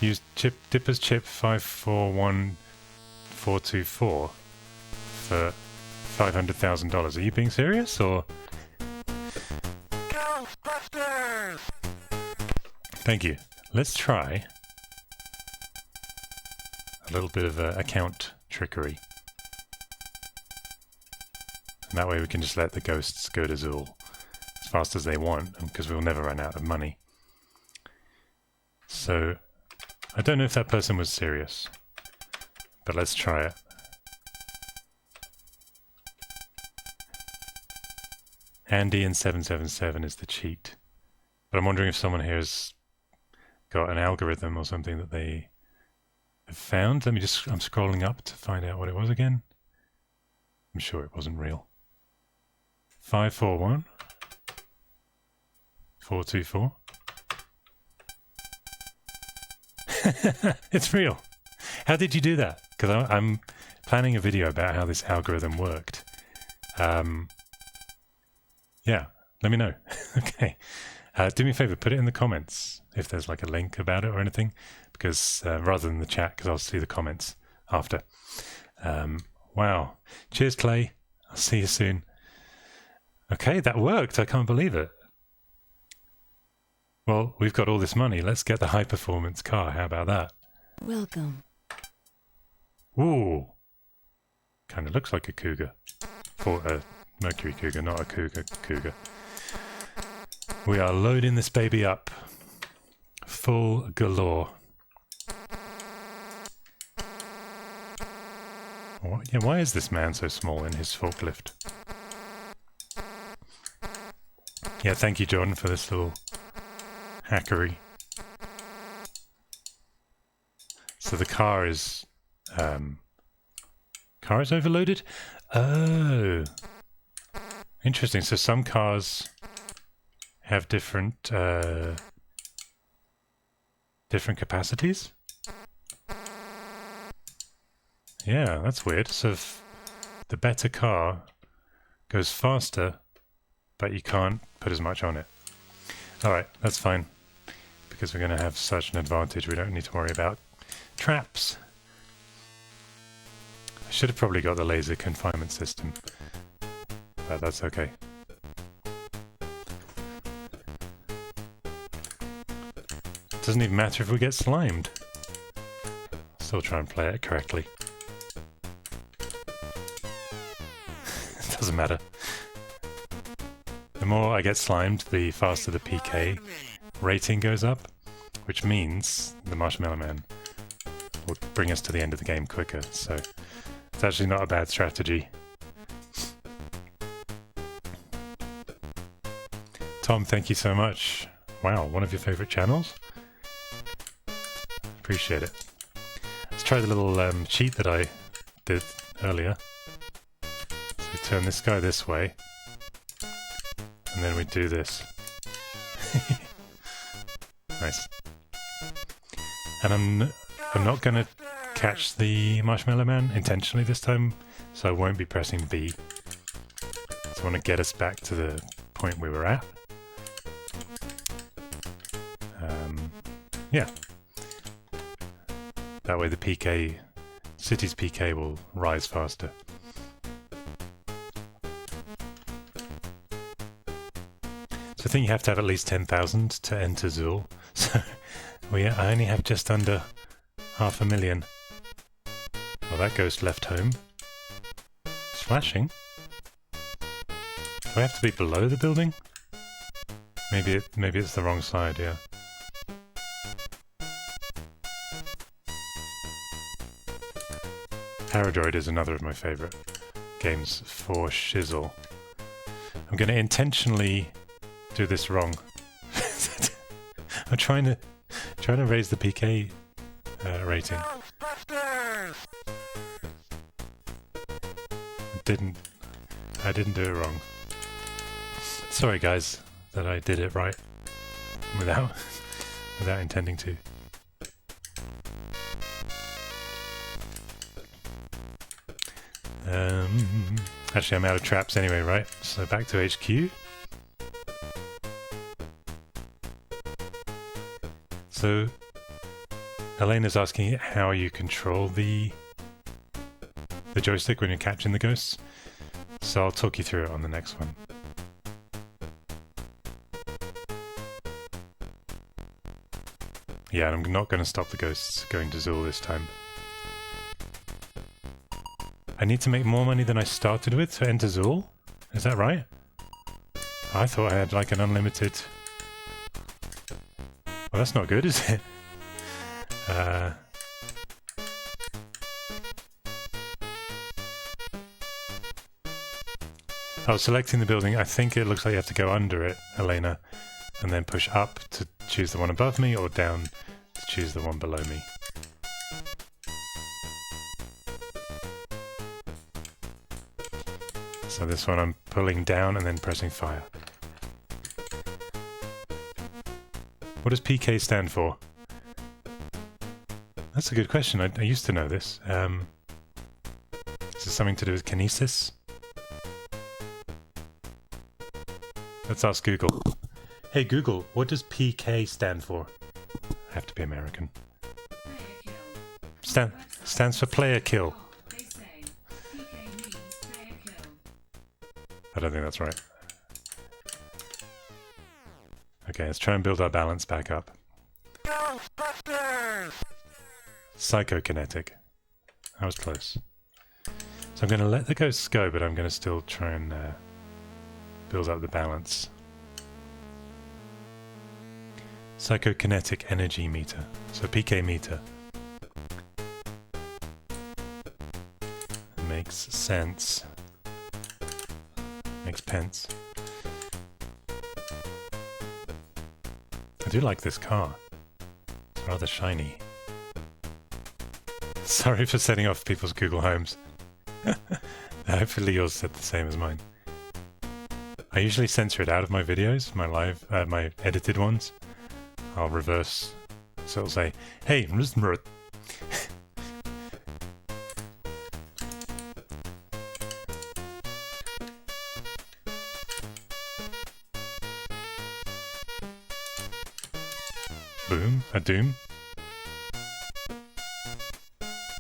Speaker 3: use Dipper's chip 541424 for $500,000. Are you being serious or?
Speaker 2: Ghostbusters!
Speaker 3: Thank you. Let's try a little bit of account trickery. And that way we can just let the ghosts go to Zool as fast as they want, because we'll never run out of money. So, I don't know if that person was serious, but let's try it. Andy and 777 is the cheat. But I'm wondering if someone here has got an algorithm or something that they have found. I'm scrolling up to find out what it was again. I'm sure it wasn't real. 541 424. It's real. How did you do that? Because I'm planning a video about how this algorithm worked. Yeah, let me know. Okay. Do me a favor, put it in the comments if there's like a link about it or anything, because rather than the chat, because I'll see the comments after. Wow. Cheers, Clay. I'll see you soon. Okay, that worked. I can't believe it. Well, we've got all this money. Let's get the high-performance car. How about that?
Speaker 4: Welcome.
Speaker 3: Ooh. Kind of looks like a Cougar. For a Mercury Cougar, not a Cougar. We are loading this baby up. Full galore. Yeah, why is this man so small in his forklift? Yeah, thank you, John, for this little hackery. So the car is overloaded? Oh. Interesting. So some cars have different capacities? Yeah, that's weird. So if the better car goes faster, but you can't put as much on it. Alright, that's fine. Because we're going to have such an advantage, we don't need to worry about traps. I should have probably got the laser confinement system. But that's okay. Doesn't even matter if we get slimed. Still try and play it correctly. Doesn't matter. The more I get slimed, the faster the PK rating goes up, which means the Marshmallow Man will bring us to the end of the game quicker, so it's actually not a bad strategy. Tom, thank you so much. Wow, one of your favorite channels? Appreciate it. Let's try the little cheat that I did earlier. So we turn this guy this way, and then we do this. Nice. And I'm not going to catch the Marshmallow Man intentionally this time, so I won't be pressing B. So I want to get us back to the point we were at. Yeah. That way the city's PK will rise faster. So I think you have to have at least 10,000 to enter Zool. So I only have just under 500,000. Well, that ghost left home. It's flashing. Do I have to be below the building? Maybe it's the wrong side, yeah. Paradroid is another of my favourite games for shizzle. I'm going to intentionally do this wrong. I'm trying to raise the PK rating. I didn't do it wrong. Sorry guys that I did it right without intending to. Actually, I'm out of traps anyway, right? So back to HQ. So Elena's asking how you control the joystick when you're catching the ghosts. So I'll talk you through it on the next one. Yeah, and I'm not going to stop the ghosts going to Zool this time. I need to make more money than I started with to enter Zool? Is that right? I thought I had like an unlimited... Well, that's not good, is it? Oh, selecting the building. I think it looks like you have to go under it, Elena, and then push up to choose the one above me, or down to choose the one below me. So this one I'm pulling down and then pressing fire. What does PK stand for? That's a good question. I used to know this. Is this something to do with kinesis? Let's ask Google. Hey Google, what does PK stand for? I have to be American. Stands for player kill. I don't think that's right. Okay, let's try and build our balance back up.
Speaker 2: Ghostbusters!
Speaker 3: Psychokinetic. I was close. So I'm going to let the ghosts go, but I'm going to still try and build up the balance. Psychokinetic energy meter. So PK meter. Makes sense. Makes pence. I do like this car. It's rather shiny. Sorry for setting off people's Google Homes. Hopefully yours said the same as mine. I usually censor it out of my videos, my live, my edited ones. I'll reverse, so it'll say, "Hey, boom, a doom."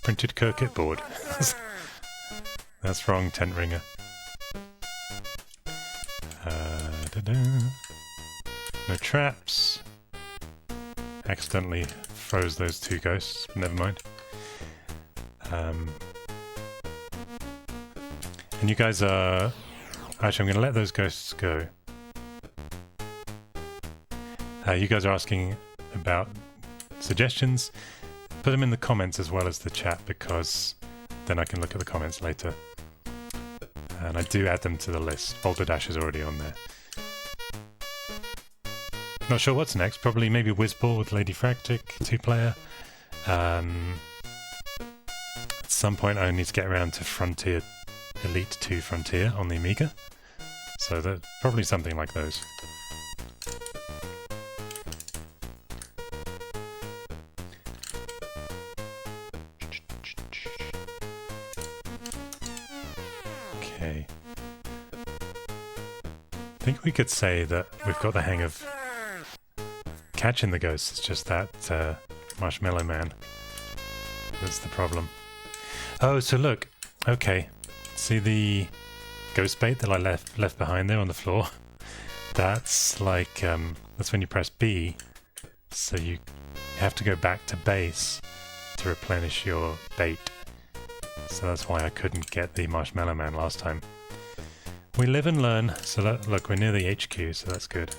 Speaker 3: Printed circuit board. That's wrong, tent ringer. No traps. Accidentally froze those two ghosts, but never mind. And you guys are... Actually, I'm going to let those ghosts go. You guys are asking about suggestions. Put them in the comments as well as the chat, because then I can look at the comments later. And I do add them to the list. Boulder Dash is already on there. Not sure what's next. Probably maybe Whizball with Lady Fractic, 2-player. At some point I need to get around to Frontier, Elite 2 Frontier on the Amiga. So that probably something like those. Okay. I think we could say that we've got the hang of catching the ghosts. It's just that Marshmallow Man that's the problem. Oh, so look. Okay. See the ghost bait that I left behind there on the floor? That's like, that's when you press B. So you have to go back to base to replenish your bait. So that's why I couldn't get the Marshmallow Man last time. We live and learn. So look, we're near the HQ, so that's good.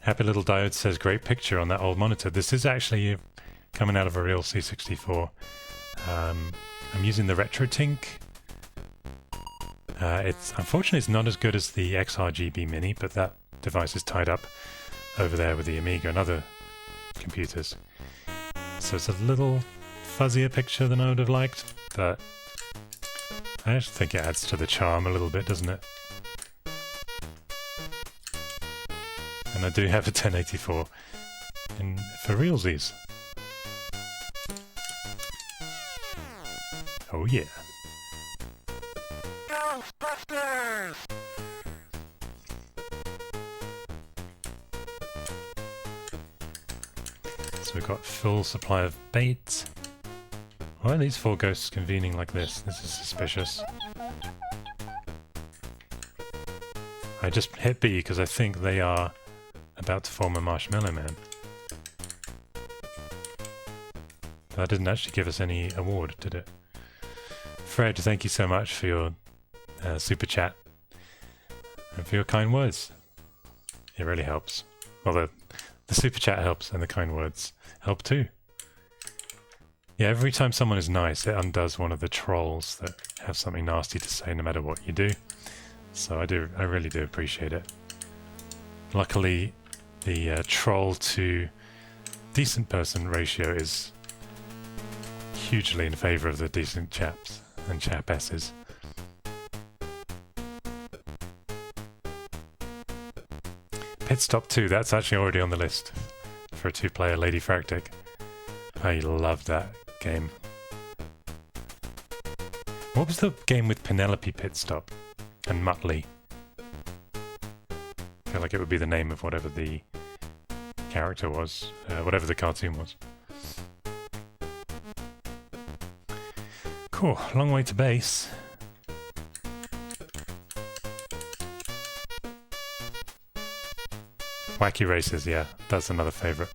Speaker 3: Happy Little Diode says, great picture on that old monitor. This is actually coming out of a real C64. I'm using the RetroTink. Unfortunately, it's not as good as the XRGB Mini, but that device is tied up over there with the Amiga and other computers. So it's a little fuzzier picture than I would have liked, but I actually think it adds to the charm a little bit, doesn't it? And I do have a 1084 for realsies. Oh yeah.
Speaker 2: Ghostbusters!
Speaker 3: So we've got full supply of bait. Why are these 4 ghosts convening like this? This is suspicious. I just hit B because I think they are about to form a Marshmallow Man. That didn't actually give us any award, did it? Fred, thank you so much for your super chat and for your kind words. It really helps. Well, the super chat helps and the kind words help too. Yeah, every time someone is nice, it undoes one of the trolls that have something nasty to say no matter what you do. So I really do appreciate it. Luckily, the troll to decent person ratio is hugely in favour of the decent chaps and chapesses. Pit Stop 2, that's actually already on the list for a 2-player Lady Fractic. I love that game. What was the game with Penelope Pit Stop and Muttley? I feel like it would be the name of whatever the character was, whatever the cartoon was. Cool, long way to base. Wacky Races, yeah, that's another favourite.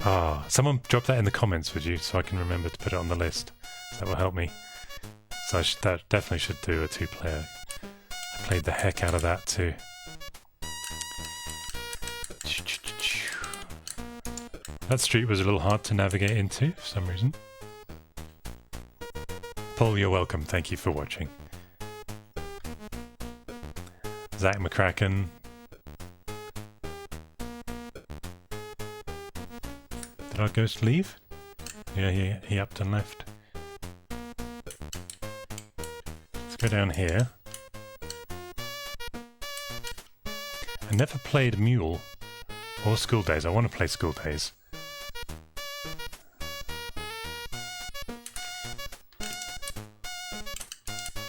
Speaker 3: Ah, someone drop that in the comments, would you, so I can remember to put it on the list. That will help me. So that definitely should do a 2-player. I played the heck out of that too. That street was a little hard to navigate into for some reason. Paul, you're welcome. Thank you for watching. Zach McCracken. Did our ghost leave? Yeah, he upped and left. Let's go down here. I never played Mule or School Days. I want to play School Days.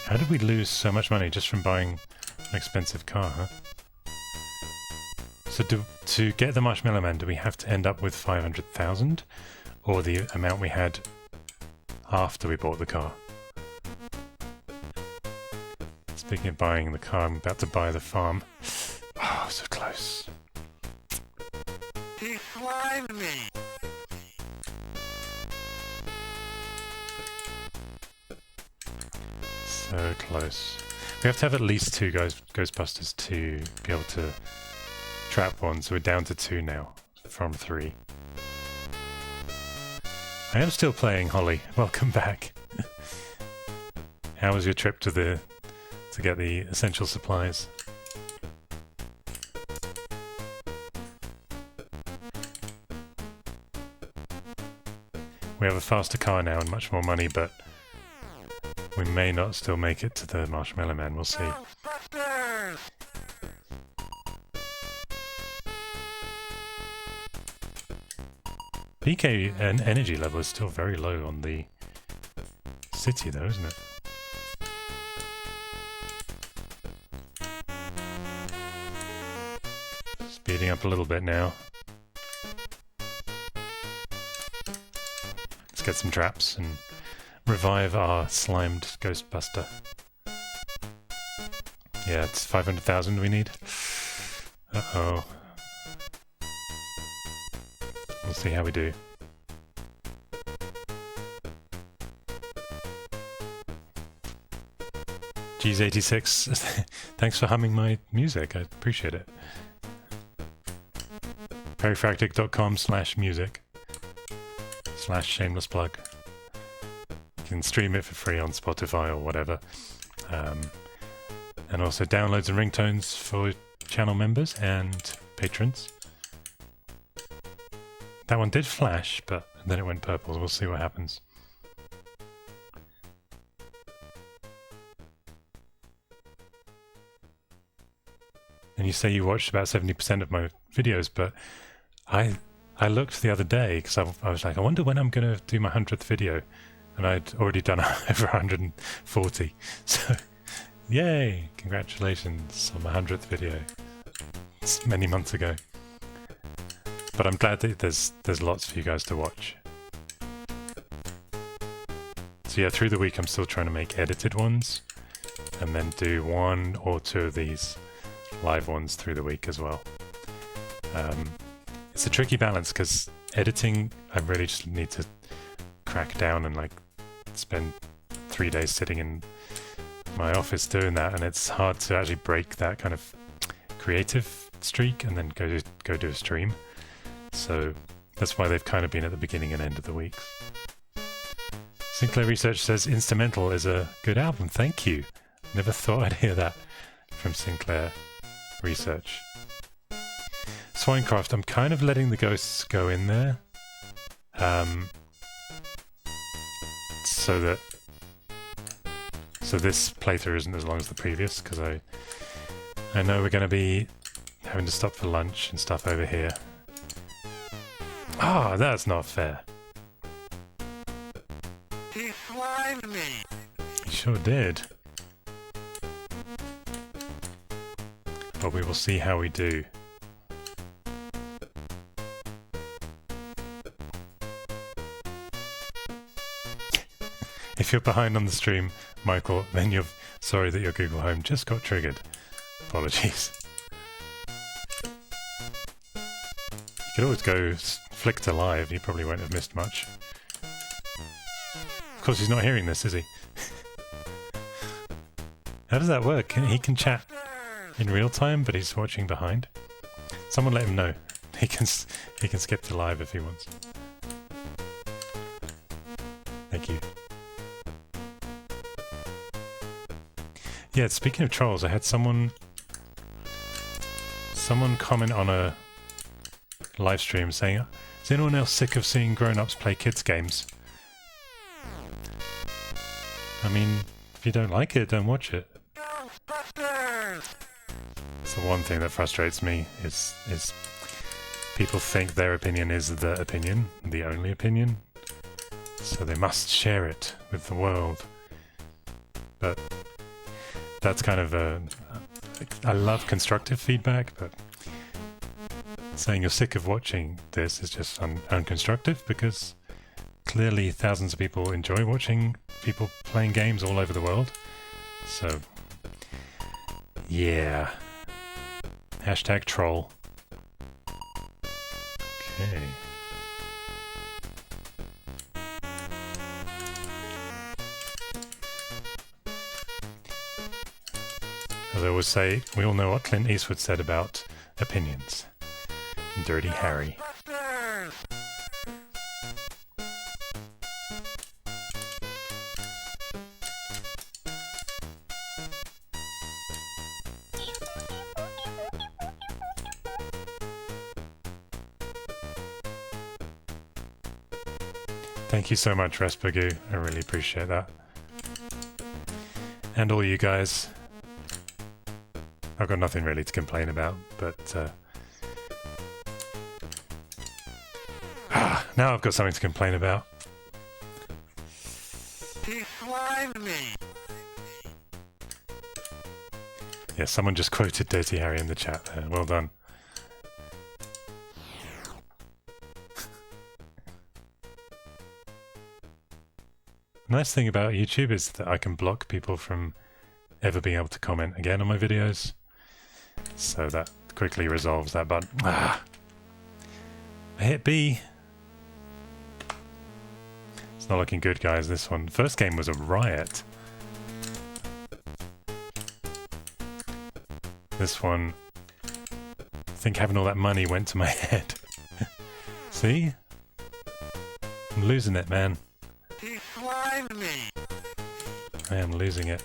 Speaker 3: How did we lose so much money just from buying an expensive car, huh? So to get the Marshmallow Man, do we have to end up with 500,000? Or the amount we had after we bought the car? Speaking of buying the car, I'm about to buy the farm. Oh, so close.
Speaker 2: He slimed me!
Speaker 3: So close. We have to have at least 2 Ghostbusters to be able to trap one, so we're down to 2 now, from 3. I am still playing, Holly. Welcome back. How was your trip to get the essential supplies? We have a faster car now and much more money, but we may not still make it to the Marshmallow Man. We'll see.
Speaker 2: GHOSTBUSTERS!
Speaker 3: PK and energy level is still very low on the city though, isn't it? Speeding up a little bit now. Let's get some traps and revive our slimed Ghostbuster. Yeah, it's 500,000 we need. Uh-oh. We'll see how we do. G's86, thanks for humming my music, I appreciate it. Perifractic.com/music /shameless plug. You can stream it for free on Spotify or whatever. And also downloads and ringtones for channel members and patrons. That one did flash, but then it went purple. We'll see what happens. And you say you watched about 70% of my videos, but I looked the other day because I was like, I wonder when I'm going to do my 100th video. And I'd already done over 140. So, yay! Congratulations on my 100th video. It's many months ago. But I'm glad that there's lots for you guys to watch. So yeah, through the week I'm still trying to make edited ones. And then do 1 or 2 of these live ones through the week as well. It's a tricky balance because editing, I really just need to crack down and like spend 3 days sitting in my office doing that, and it's hard to actually break that kind of creative streak and then go do a stream. So that's why they've kind of been at the beginning and end of the weeks. Sinclair Research says Instrumental is a good album. Thank you. Never thought I'd hear that from Sinclair Research. Swinecraft, I'm kind of letting the ghosts go in there. So this playthrough isn't as long as the previous, because I know we're going to be having to stop for lunch and stuff over here. Ah, that's not fair.
Speaker 2: He slimed me.
Speaker 3: He sure did. But we will see how we do. If you're behind on the stream, Michael, then you're sorry that your Google Home just got triggered. Apologies. You could always go flick to live, he probably won't have missed much. Of course he's not hearing this, is he? How does that work? He can chat in real time, but he's watching behind. Someone let him know. He can skip to live if he wants. Thank you. Yeah, speaking of trolls, I had someone comment on a live stream saying, is anyone else sick of seeing grown-ups play kids games? I mean, if you don't like it, don't watch it.
Speaker 2: GHOSTBUSTERS!
Speaker 3: It's the one thing that frustrates me is people think their opinion is the opinion, the only opinion, so they must share it with the world. But that's kind of I love constructive feedback, but saying you're sick of watching this is just unconstructive, because clearly thousands of people enjoy watching people playing games all over the world. So, yeah. Hashtag troll. Okay. As I always say, we all know what Clint Eastwood said about opinions. Dirty Harry.
Speaker 2: GHOSTBUSTERS!
Speaker 3: Thank you so much, Respagoo. I really appreciate that. And all you guys. I've got nothing really to complain about, but now I've got something to complain about.
Speaker 2: He slimed me.
Speaker 3: Yeah, someone just quoted Dirty Harry in the chat there. Well done. Nice thing about YouTube is that I can block people from ever being able to comment again on my videos. So that quickly resolves that button. I hit B. It's not looking good, guys, this one. First game was a riot. This one, I think having all that money went to my head. See? I'm losing it, man.
Speaker 2: He slimed me.
Speaker 3: I am losing it.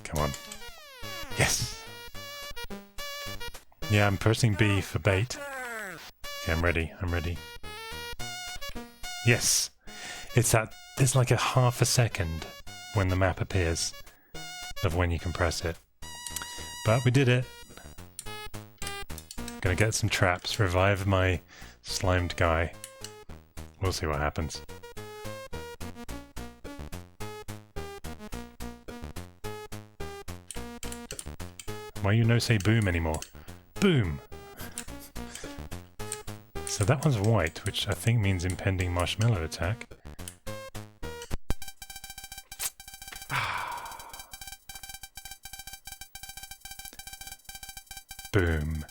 Speaker 3: Come on. Yes! Yeah, I'm pressing B for bait. Okay, I'm ready. I'm ready. Yes! It's like a half a second when the map appears of when you can press it. But we did it. Gonna get some traps, revive my slimed guy. We'll see what happens. Why you no say boom anymore? Boom! So that one's white, which I think means impending marshmallow attack. Boom.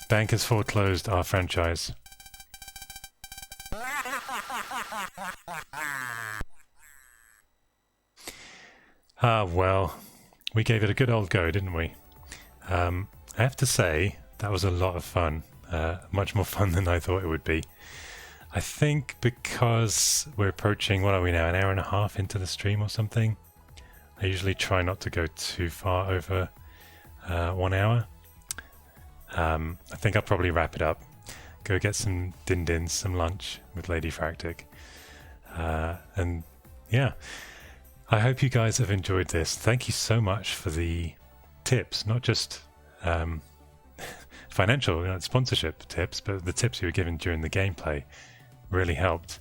Speaker 3: Bank has foreclosed our franchise. Ah, well, we gave it a good old go, didn't we? I have to say, that was a lot of fun. Much more fun than I thought it would be. I think because we're approaching, what are we now, an hour and a half into the stream or something? I usually try not to go too far over 1 hour. I think I'll probably wrap it up. Go get some din-dins, some lunch with Lady Fractic. And yeah, I hope you guys have enjoyed this. Thank you so much for the tips, not just financial sponsorship tips, but the tips you were given during the gameplay really helped.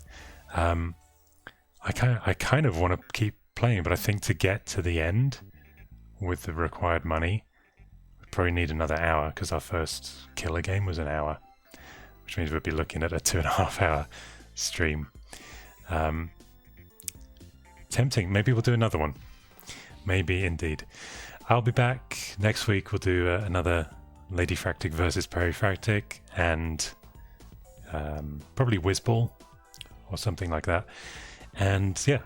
Speaker 3: I kind of want to keep playing, but I think to get to the end with the required money, we probably need another hour, because our first killer game was an hour, which means we'd be looking at a 2.5 hour stream. Tempting. Maybe we'll do another one. Maybe indeed. I'll be back next week. We'll do another Lady Fractic versus Peri Fractic, and probably Whizball or something like that. And yeah,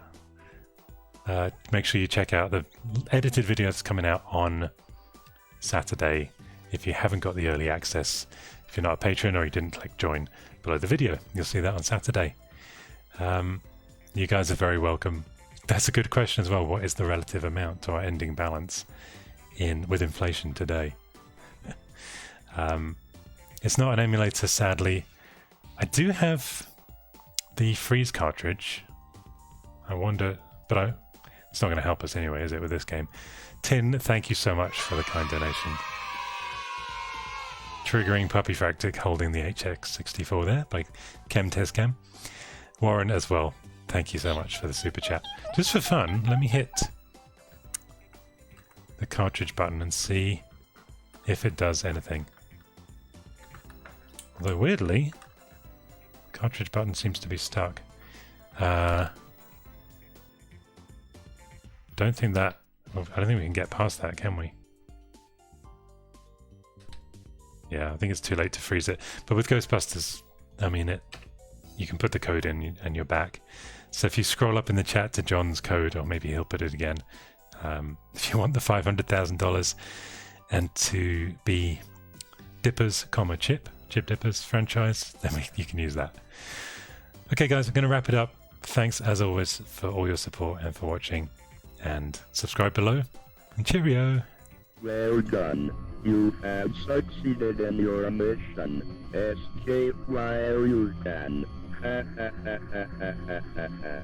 Speaker 3: make sure you check out the edited video that's coming out on Saturday. If you haven't got the early access, if you're not a patron or you didn't click join below the video, you'll see that on Saturday. You guys are very welcome. That's a good question as well. What is the relative amount to our ending balance with inflation today? It's not an emulator, sadly. I do have the freeze cartridge. I wonder, but it's not going to help us anyway, is it, with this game? Tin, thank you so much for the kind donation. Triggering Puppyfractic, holding the HX64 there by ChemTesCam. Warren as well. Thank you so much for the super chat. Just for fun, let me hit the cartridge button and see if it does anything. Although weirdly, the cartridge button seems to be stuck. Don't think that. Well, I don't think we can get past that, can we? Yeah, I think it's too late to freeze it. But with Ghostbusters, I mean, you can put the code in and you're back. So if you scroll up in the chat to John's code, or maybe he'll put it again, if you want the $500,000 and to be Dippers, Chip Dippers franchise, then you can use that. Okay, guys, I'm going to wrap it up. Thanks, as always, for all your support and for watching. And subscribe below. And cheerio!
Speaker 1: Well done. You have succeeded in your mission. Escape while you can. Ha ha ha ha ha ha ha.